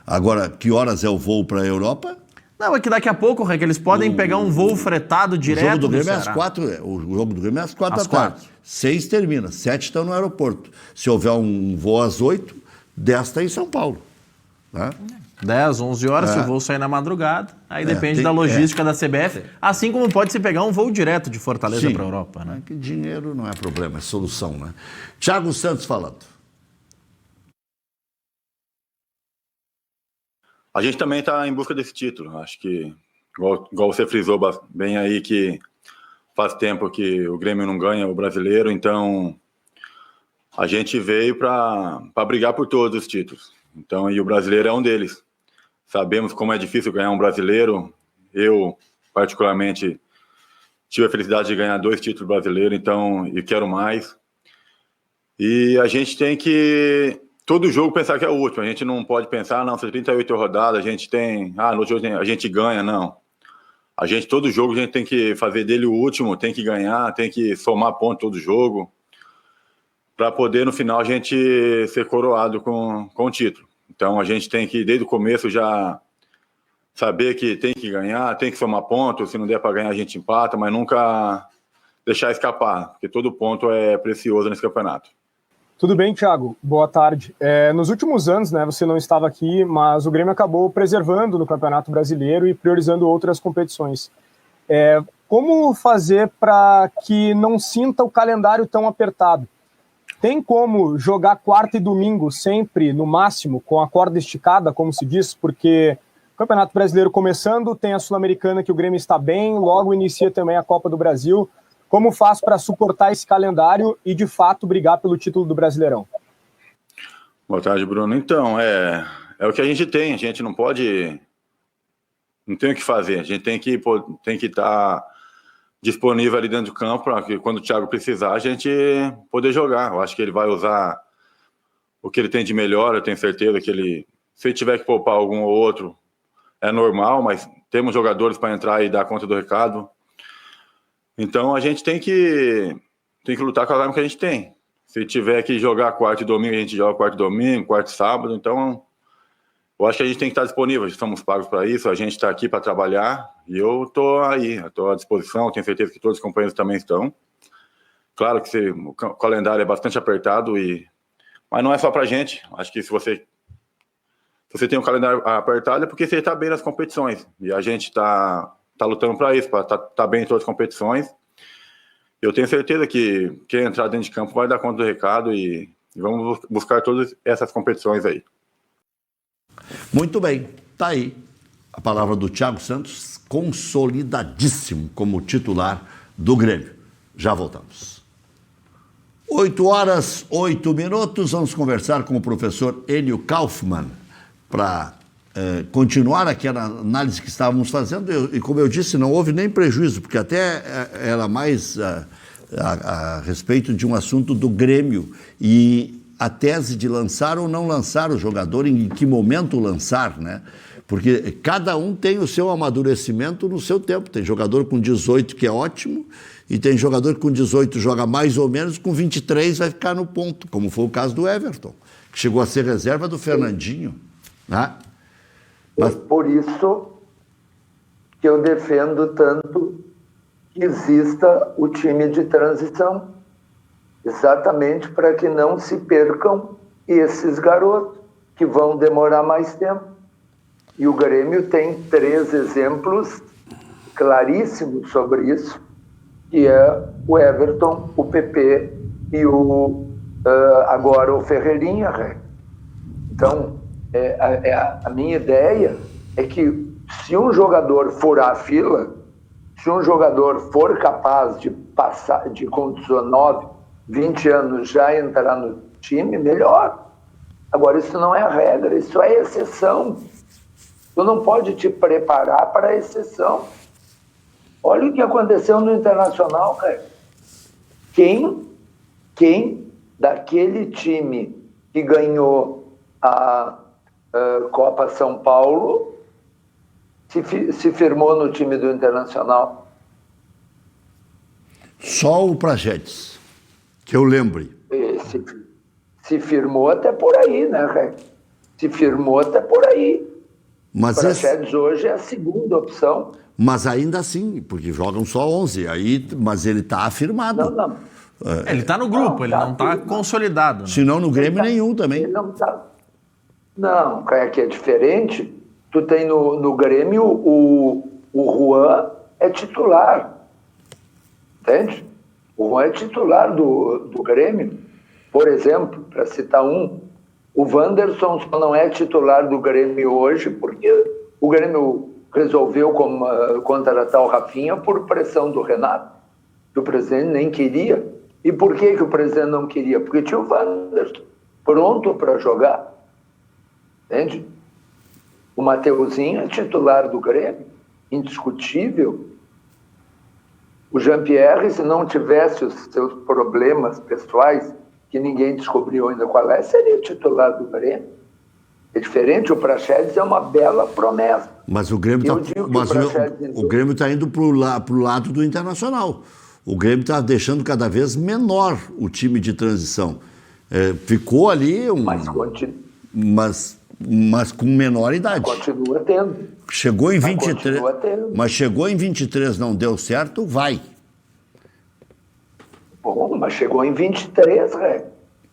Agora, que horas é o voo para a Europa? Não, é que daqui a pouco, que eles podem pegar um voo fretado direto. O jogo do Grêmio é às 4. O jogo do Grêmio é às 4 da tarde. 6 termina, 7 estão no aeroporto. Se houver um voo às 8, 10 está em São Paulo. Né? 10, 11 horas, se o voo sair na madrugada, aí depende da logística da CBF, assim como pode se pegar um voo direto de Fortaleza para a Europa. Né? Que dinheiro não é problema, é solução. Né? Thiago Santos falando. A gente também está em busca desse título. Acho que, igual você frisou bem aí, que faz tempo que o Grêmio não ganha o brasileiro, então a gente veio para brigar por todos os títulos. Então, e o brasileiro é um deles. Sabemos como é difícil ganhar um brasileiro. Eu, particularmente, tive a felicidade de ganhar 2 títulos brasileiros, então, e quero mais. E a gente tem que todo jogo pensar que é o último. A gente não pode pensar, não, se 38 rodadas, a gente tem, no jogo a gente ganha, não. Todo jogo a gente tem que fazer dele o último, tem que ganhar, tem que somar ponto todo jogo, para poder no final a gente ser coroado com o título. Então a gente tem que, desde o começo, já saber que tem que ganhar, tem que somar ponto, se não der para ganhar a gente empata, mas nunca deixar escapar, porque todo ponto é precioso nesse campeonato. Tudo bem, Thiago? Boa tarde. Nos últimos anos, né, você não estava aqui, mas o Grêmio acabou preservando no Campeonato Brasileiro e priorizando outras competições. Como fazer para que não sinta o calendário tão apertado? Tem como jogar quarta e domingo sempre, no máximo, com a corda esticada, como se diz? Porque o Campeonato Brasileiro começando, tem a Sul-Americana que o Grêmio está bem, logo inicia também a Copa do Brasil. Como faz para suportar esse calendário e, de fato, brigar pelo título do Brasileirão? Boa tarde, Bruno. Então, é o que a gente tem. A gente não pode... Não tem o que fazer. A gente tem que estar disponível ali dentro do campo para que, quando o Thiago precisar, a gente poder jogar. Eu acho que ele vai usar o que ele tem de melhor. Eu tenho certeza que ele... Se ele tiver que poupar algum ou outro, é normal, mas temos jogadores para entrar e dar conta do recado. Então a gente tem que lutar com a arma que a gente tem. Se tiver que jogar quarta e domingo, a gente joga quarta e domingo, quarta e sábado. Então eu acho que a gente tem que estar disponível, somos pagos para isso, a gente está aqui para trabalhar e eu estou aí, estou à disposição, tenho certeza que todos os companheiros também estão. Claro que o calendário é bastante apertado, mas não é só para a gente. Acho que se você tem um calendário apertado é porque você está bem nas competições e a gente está lutando para isso, para estar bem em todas as competições. Eu tenho certeza que quem entrar dentro de campo vai dar conta do recado e vamos buscar todas essas competições aí. Muito bem, tá aí a palavra do Thiago Santos, consolidadíssimo como titular do Grêmio. Já voltamos. 8h08, vamos conversar com o professor Enio Kaufmann para continuar aquela análise que estávamos fazendo. E como eu disse, não houve nem prejuízo, porque até era mais a respeito de um assunto do Grêmio e a tese de lançar ou não lançar o jogador, em que momento lançar, né? Porque cada um tem o seu amadurecimento no seu tempo. Tem jogador com 18 que é ótimo e tem jogador que com 18 joga mais ou menos, com 23 vai ficar no ponto, como foi o caso do Everton, que chegou a ser reserva do Fernandinho, né? Mas por isso que eu defendo tanto que exista o time de transição, exatamente para que não se percam esses garotos que vão demorar mais tempo. E o Grêmio tem 3 exemplos claríssimos sobre isso, que é o Everton, o PP e agora o Ferreirinha. Então, a minha ideia é que se um jogador furar a fila, se um jogador for capaz de passar, de com 19, 20 anos já entrar no time, melhor. Agora, isso não é a regra, isso é exceção. Tu não pode te preparar para a exceção. Olha o que aconteceu no Internacional, cara. Quem daquele time que ganhou a Copa São Paulo se firmou no time do Internacional? Só o Praxedes, que eu lembre. Se firmou até por aí, né, Ré? Se firmou até por aí. Mas Praxedes hoje é a segunda opção. Mas ainda assim, porque jogam só 11, mas ele está afirmado. Não. Ele está no grupo, ele não está consolidado. Né? Se não no Grêmio, nenhum também. Ele não está. Não, é que é diferente. Tu tem no Grêmio o Juan é titular. Entende? O Juan é titular do Grêmio. Por exemplo, para citar um, o Wanderson só não é titular do Grêmio hoje porque o Grêmio resolveu contratar o Rafinha por pressão do Renato, que o presidente nem queria. E por que o presidente não queria? Porque tinha o Wanderson pronto para jogar. Entende? O Mateuzinho é titular do Grêmio, indiscutível. O Jean-Pierre, se não tivesse os seus problemas pessoais, que ninguém descobriu ainda qual seria o titular do Grêmio. É diferente, o Praxedes é uma bela promessa. Mas o Grêmio está indo para o lado do Internacional. O Grêmio está deixando cada vez menor o time de transição. Ficou ali mas com menor idade. Continua tendo. Chegou em 23, mas chegou em 23, não deu certo, vai. Bom, mas chegou em 23,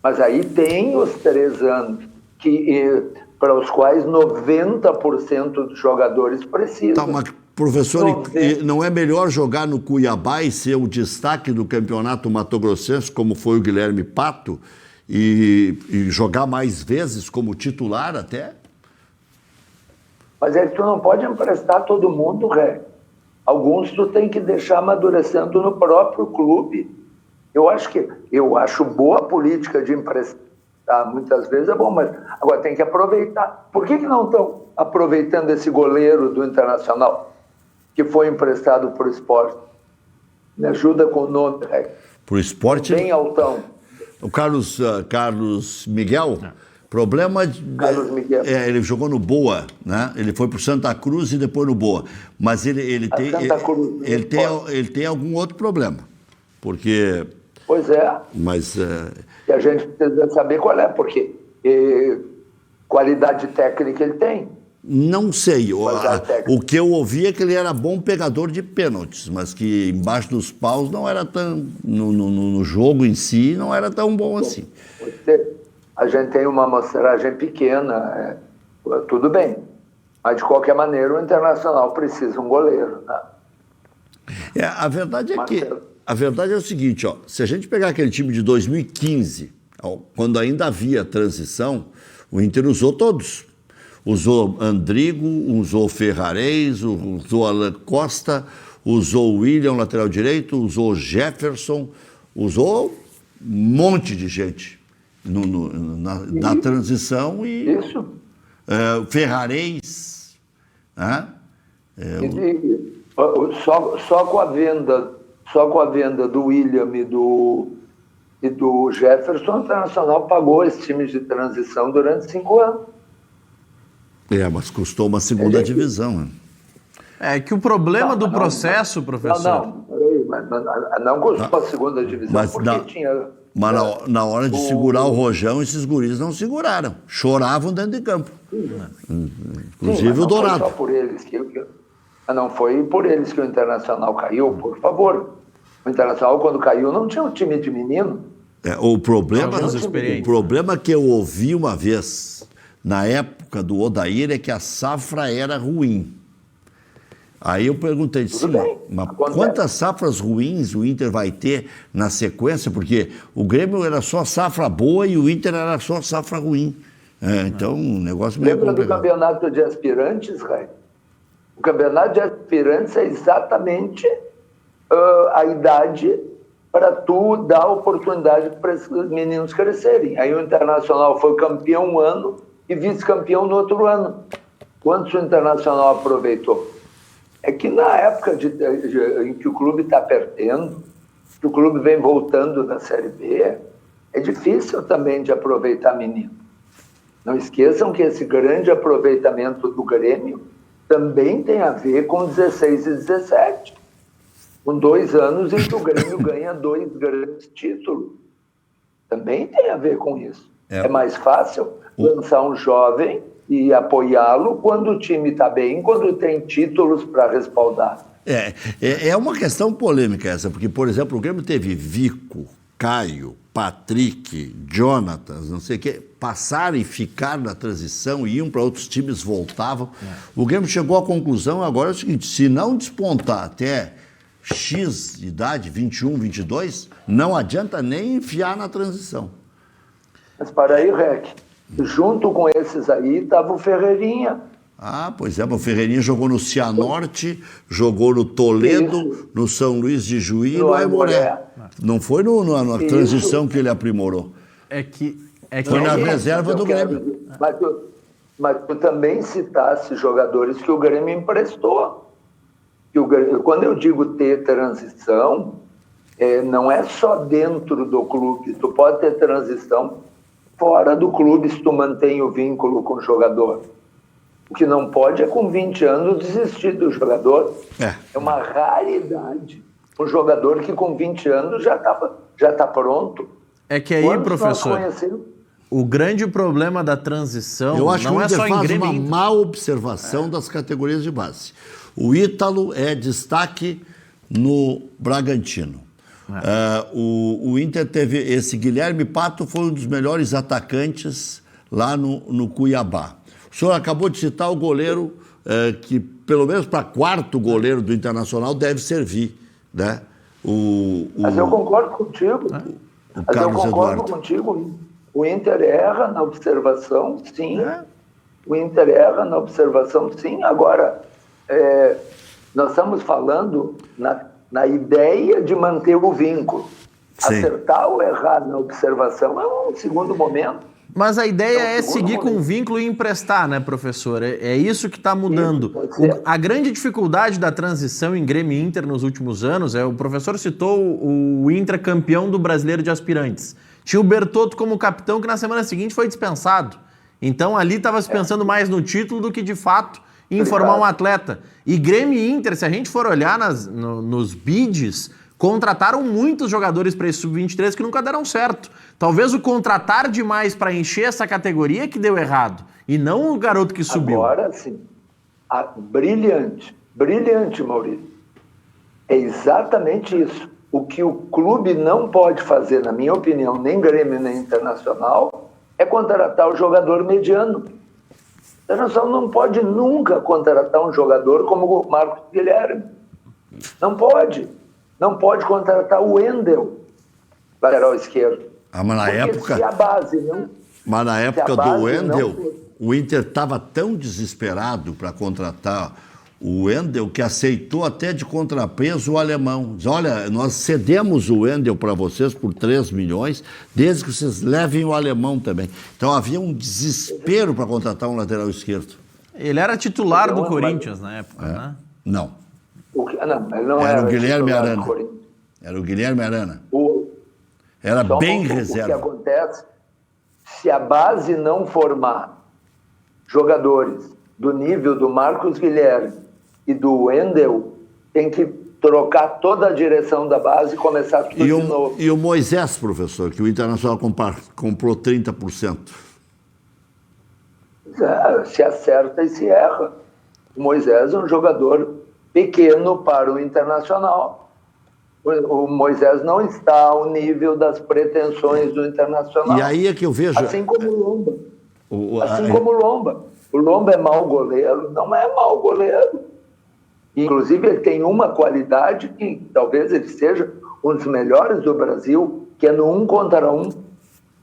mas aí tem os 3 anos para os quais 90% dos jogadores precisam. Tá, mas, professor, não é melhor jogar no Cuiabá e ser o destaque do campeonato mato-grossense, como foi o Guilherme Pato, e jogar mais vezes como titular até? Mas é que tu não pode emprestar todo mundo, Alguns tu tem que deixar amadurecendo no próprio clube. Eu acho boa a política de emprestar, muitas vezes é bom, mas agora tem que aproveitar. Por que não estão aproveitando esse goleiro do Internacional que foi emprestado para o Sport? Me ajuda com o nome, Para o Sport? Bem altão. O Carlos Miguel? Problema... Carlos Miguel. Ele jogou no Boa, né? Ele foi para o Santa Cruz e depois no Boa. Mas ele tem algum outro problema. Porque... Pois é. Mas... E a gente precisa saber qual é, porque Qualidade técnica ele tem. Não sei. O que eu ouvi é que ele era bom pegador de pênaltis, mas que embaixo dos paus não era tão. No jogo em si, não era tão bom assim. A gente tem uma amostragem pequena, tudo bem. Mas, de qualquer maneira, o Internacional precisa de um goleiro. Né? A verdade é que. A verdade é o seguinte, ó, se a gente pegar aquele time de 2015, quando ainda havia transição, o Inter usou todos. Usou Andrigo, usou Ferrarez, usou Alan Costa, usou William, lateral direito, usou Jefferson, usou um monte de gente na transição e Isso. Ferrarez. Né? Só com a venda do William e do Jefferson, o Internacional pagou esses times de transição durante 5 anos. Mas custou uma segunda divisão. Né? É que o problema do processo, professor... Não custou a segunda divisão, tinha... Mas na hora de segurar o Rojão, esses guris não seguraram. Choravam dentro de campo. Inclusive o Dourado. Não foi por eles que o Internacional caiu, por favor. O Internacional, quando caiu, não tinha um time de menino. O problema que eu ouvi uma vez, na época do Odair, é que a safra era ruim. Aí eu perguntei, mas quantas safras ruins o Inter vai ter na sequência? Porque o Grêmio era só safra boa e o Inter era só safra ruim. Então, um negócio meio complicado. Lembra do campeonato de aspirantes, Rai? O campeonato de aspirantes é exatamente a idade para tu dar oportunidade para esses meninos crescerem. Aí o Internacional foi campeão um ano e vice-campeão no outro ano. Quantos o Internacional aproveitou? É que na época em que o clube está perdendo, que o clube vem voltando da Série B, é difícil também de aproveitar menino. Não esqueçam que esse grande aproveitamento do Grêmio também tem a ver com 16 e 17. Com 2 anos em que o Grêmio ganha 2 grandes títulos. Também tem a ver com isso. É mais fácil lançar um jovem e apoiá-lo quando o time está bem, quando tem títulos para respaldar. É uma questão polêmica essa, porque, por exemplo, o Grêmio teve Vico, Caio, Patrick, Jonatas, não sei o quê, passaram e ficaram na transição, iam para outros times, voltavam. O Grêmio chegou à conclusão agora é o seguinte, se não despontar até X de idade, 21, 22, não adianta nem enfiar na transição. Mas para aí, Rec, junto com esses aí estava o Ferreirinha. Pois é, o Ferreirinha jogou no Cianorte, jogou no Toledo, no São Luís de Juí e no Aimoré. Não foi na transição que ele aprimorou. Foi na reserva do Grêmio. Mas tu também citasse jogadores que o Grêmio emprestou. Quando eu digo ter transição, não é só dentro do clube. Tu pode ter transição fora do clube se tu mantém o vínculo com o jogador. O que não pode é com 20 anos desistir do jogador. É uma raridade. Um jogador que com 20 anos já tá pronto. É que aí, professor, o grande problema da transição eu acho não que é só em faz Grêmio. Uma má observação das categorias de base. O Ítalo é destaque no Bragantino. O Inter teve esse Guilherme Pato, foi um dos melhores atacantes lá no Cuiabá. O senhor acabou de citar o goleiro que, pelo menos para 4º goleiro do Internacional, deve servir, né? Mas eu concordo contigo. Contigo. O Inter erra na observação, sim. O Inter erra na observação, sim. Agora, nós estamos falando na ideia de manter o vínculo. Sim. Acertar ou errar na observação é um segundo momento. Mas a ideia é seguir com o vínculo e emprestar, né, professor? É isso que está mudando. A grande dificuldade da transição em Grêmio e Inter nos últimos anos o professor citou o Inter campeão do Brasileiro de Aspirantes. Tinha o Bertotto como capitão, que na semana seguinte foi dispensado. Então ali estava se pensando mais no título do que de fato em formar um atleta. E Grêmio e Inter, se a gente for olhar nos bids, contrataram muitos jogadores para esse sub-23 que nunca deram certo. Talvez o contratar demais para encher essa categoria que deu errado, e não o garoto que subiu. Agora sim, brilhante, Maurício. É exatamente isso. O que o clube não pode fazer, na minha opinião, nem Grêmio nem Internacional, é contratar o jogador mediano. O Internacional não pode nunca contratar um jogador como o Marcos Guilherme. Não pode. Não pode contratar o Wendel, lateral esquerdo. Mas na época... Se a base não... Mas na época do Wendel, o Inter estava tão desesperado para contratar o Wendel que aceitou até de contrapeso o alemão. Diz, olha, nós cedemos o Wendel para vocês por 3 milhões, desde que vocês levem o alemão também. Então havia um desespero para contratar um lateral esquerdo. Ele era titular do Corinthians na época, né? Não. Não, ele não era o Guilherme Arana. Era o Guilherme Arana. Era bem reserva. O que acontece, se a base não formar jogadores do nível do Marcos Guilherme e do Wendel, tem que trocar toda a direção da base e começar tudo de novo. E o Moisés, professor, que o Internacional comprou 30%. Se acerta e se erra. O Moisés é um jogador pequeno para o Internacional. O Moisés não está ao nível das pretensões do Internacional. E aí é que eu vejo... Assim como o Lomba. Como o Lomba. O Lomba é mau goleiro? Não é mau goleiro. Inclusive, ele tem uma qualidade que talvez ele seja um dos melhores do Brasil, que é no 1 contra 1.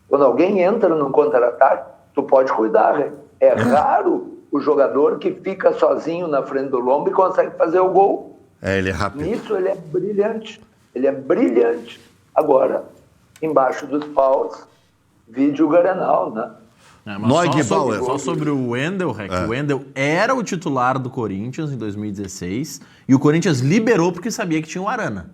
Quando alguém entra no contra-ataque, tu pode cuidar. É raro o jogador que fica sozinho na frente do Lomba e consegue fazer o gol. Ele é rápido. Nisso ele é brilhante. Ele é brilhante. Agora, embaixo dos paus, vídeo Grenal, né? Só sobre o Wendel, o Wendel era o titular do Corinthians em 2016 e o Corinthians liberou porque sabia que tinha o Arana.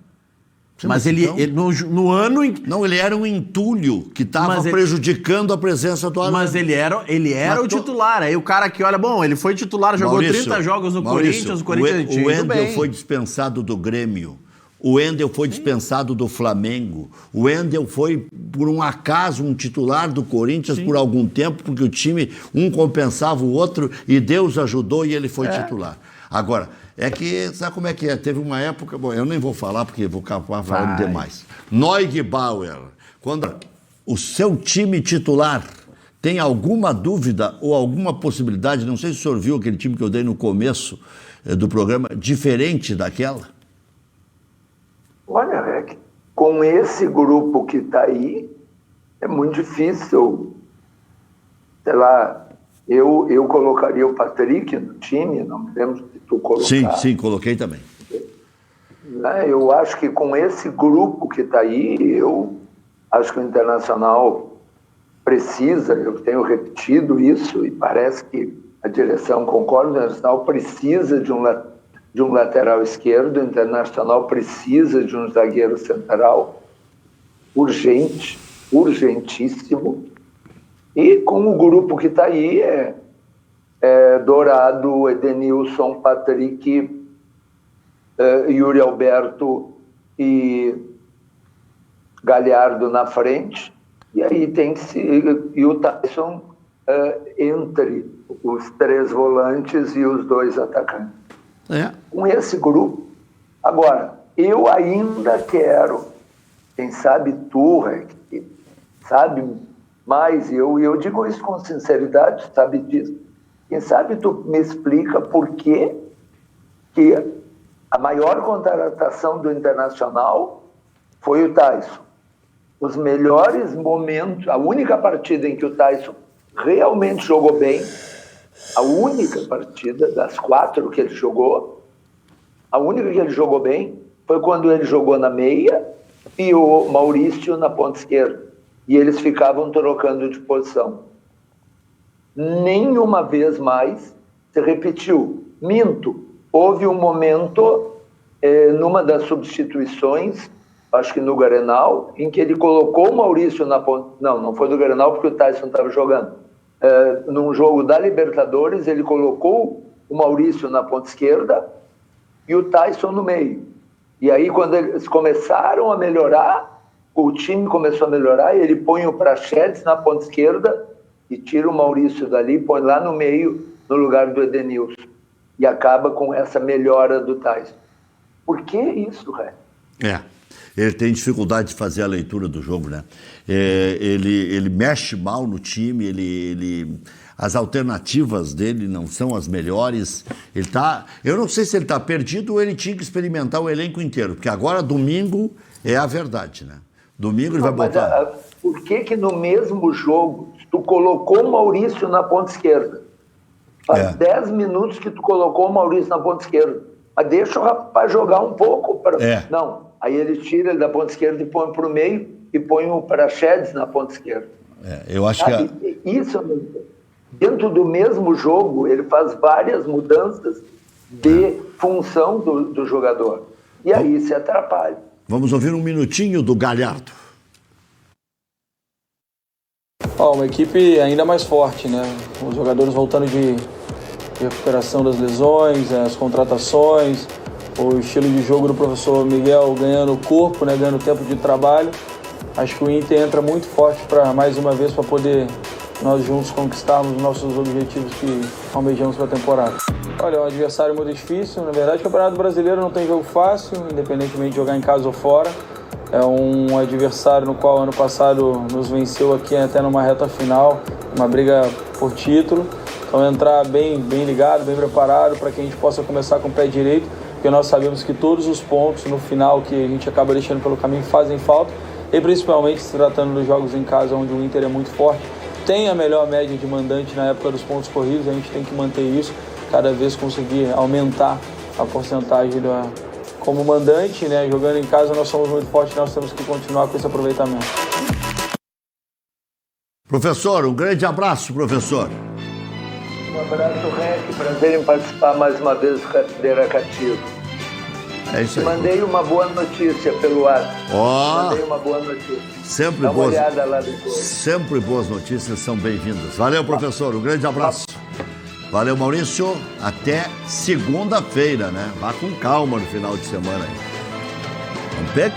Sim, mas ele no ano... Não, ele era um entulho que estava prejudicando a presença do Arana. Mas ele era o titular. Aí o cara que olha, bom, ele foi titular, jogou 30 jogos no Corinthians, o Corinthians o Wendel foi dispensado do Grêmio. O Wendel foi dispensado do Flamengo. O Wendel foi, por um acaso, um titular do Corinthians por algum tempo, porque o time, um compensava o outro, e Deus ajudou e ele foi titular. Agora, é que, sabe como é que é? Teve uma época, bom, eu nem vou falar, porque vou acabar falando demais. Neugebauer, quando o seu time titular tem alguma dúvida ou alguma possibilidade, não sei se o senhor viu aquele time que eu dei no começo do programa, diferente daquela? Olha, com esse grupo que está aí, é muito difícil. Sei lá, eu colocaria o Patrick no time, não me lembro se tu colocar. Sim, coloquei também. Eu acho que com esse grupo que está aí, eu acho que o Internacional precisa, eu tenho repetido isso, e parece que a direção concorda, o Internacional precisa de um lateral esquerdo, o Internacional precisa de um zagueiro central urgentíssimo. E com o grupo que está aí, Dourado, Edenilson, Patrick, Yuri Alberto e Galhardo na frente. E aí e o Tyson entre os 3 volantes e os 2 atacantes. Com esse grupo. Agora, eu ainda quero, quem sabe tu, que sabe mais, e eu digo isso com sinceridade, sabe disso, quem sabe tu me explica por que a maior contratação do Internacional foi o Tyson. Os melhores momentos, a única partida em que o Tyson realmente jogou bem, a única partida das 4 que ele jogou, a única que ele jogou bem foi quando ele jogou na meia e o Maurício na ponta esquerda. E eles ficavam trocando de posição. Nenhuma vez mais se repetiu. Minto. Houve um momento, numa das substituições, acho que no Grenal, em que ele colocou o Maurício na ponta... Não foi do Grenal porque o Tyson estava jogando. Num jogo da Libertadores, ele colocou o Maurício na ponta esquerda e o Tyson no meio. E aí, quando eles começaram a melhorar, o time começou a melhorar, e ele põe o Praxedes na ponta esquerda e tira o Maurício dali, põe lá no meio, no lugar do Edenilson. E acaba com essa melhora do Tyson. Por que isso, Ré? Ele tem dificuldade de fazer a leitura do jogo, né? Ele mexe mal no time, as alternativas dele não são as melhores. Eu não sei se ele está perdido ou ele tinha que experimentar o elenco inteiro, porque agora domingo é a verdade, né? Domingo ele vai botar. Por que no mesmo jogo tu colocou o Maurício na ponta esquerda? Faz 10 minutos que tu colocou o Maurício na ponta esquerda. Mas deixa o rapaz jogar um pouco. Não, aí ele tira ele da ponta esquerda e põe para o meio e põe o Praxedes na ponta esquerda. Eu acho que... Isso, dentro do mesmo jogo, ele faz várias mudanças de função do jogador. E aí se atrapalha. Vamos ouvir um minutinho do Galhardo. Uma equipe ainda mais forte, né? Os jogadores voltando de recuperação das lesões, as contratações, o estilo de jogo do professor Miguel ganhando corpo, né? Ganhando tempo de trabalho. Acho que o Inter entra muito forte para mais uma vez para poder nós juntos conquistarmos nossos objetivos que almejamos para a temporada. Olha, é um adversário muito difícil. Na verdade, o Campeonato Brasileiro não tem jogo fácil, independentemente de jogar em casa ou fora. É um adversário no qual ano passado nos venceu aqui até numa reta final, uma briga por título. Então entrar bem ligado, bem preparado para que a gente possa começar com o pé direito, porque nós sabemos que todos os pontos no final que a gente acaba deixando pelo caminho fazem falta, e principalmente se tratando dos jogos em casa onde o Inter é muito forte. Tem a melhor média de mandante na época dos pontos corridos, a gente tem que manter isso, cada vez conseguir aumentar a porcentagem como mandante, né? Jogando em casa nós somos muito fortes, nós temos que continuar com esse aproveitamento. Professor, um grande abraço, professor. Um abraço, Rec, prazer em participar mais uma vez do Cadeira Cativa. É isso aí. Mandei uma boa notícia pelo WhatsApp. Mandei uma boa notícia. Sempre Dá uma boas, olhada lá depois. sempre boas notícias são bem-vindas. Valeu, professor. Um grande abraço. Valeu, Maurício. Até segunda-feira, né? Vá com calma no final de semana aí. Vamos ver?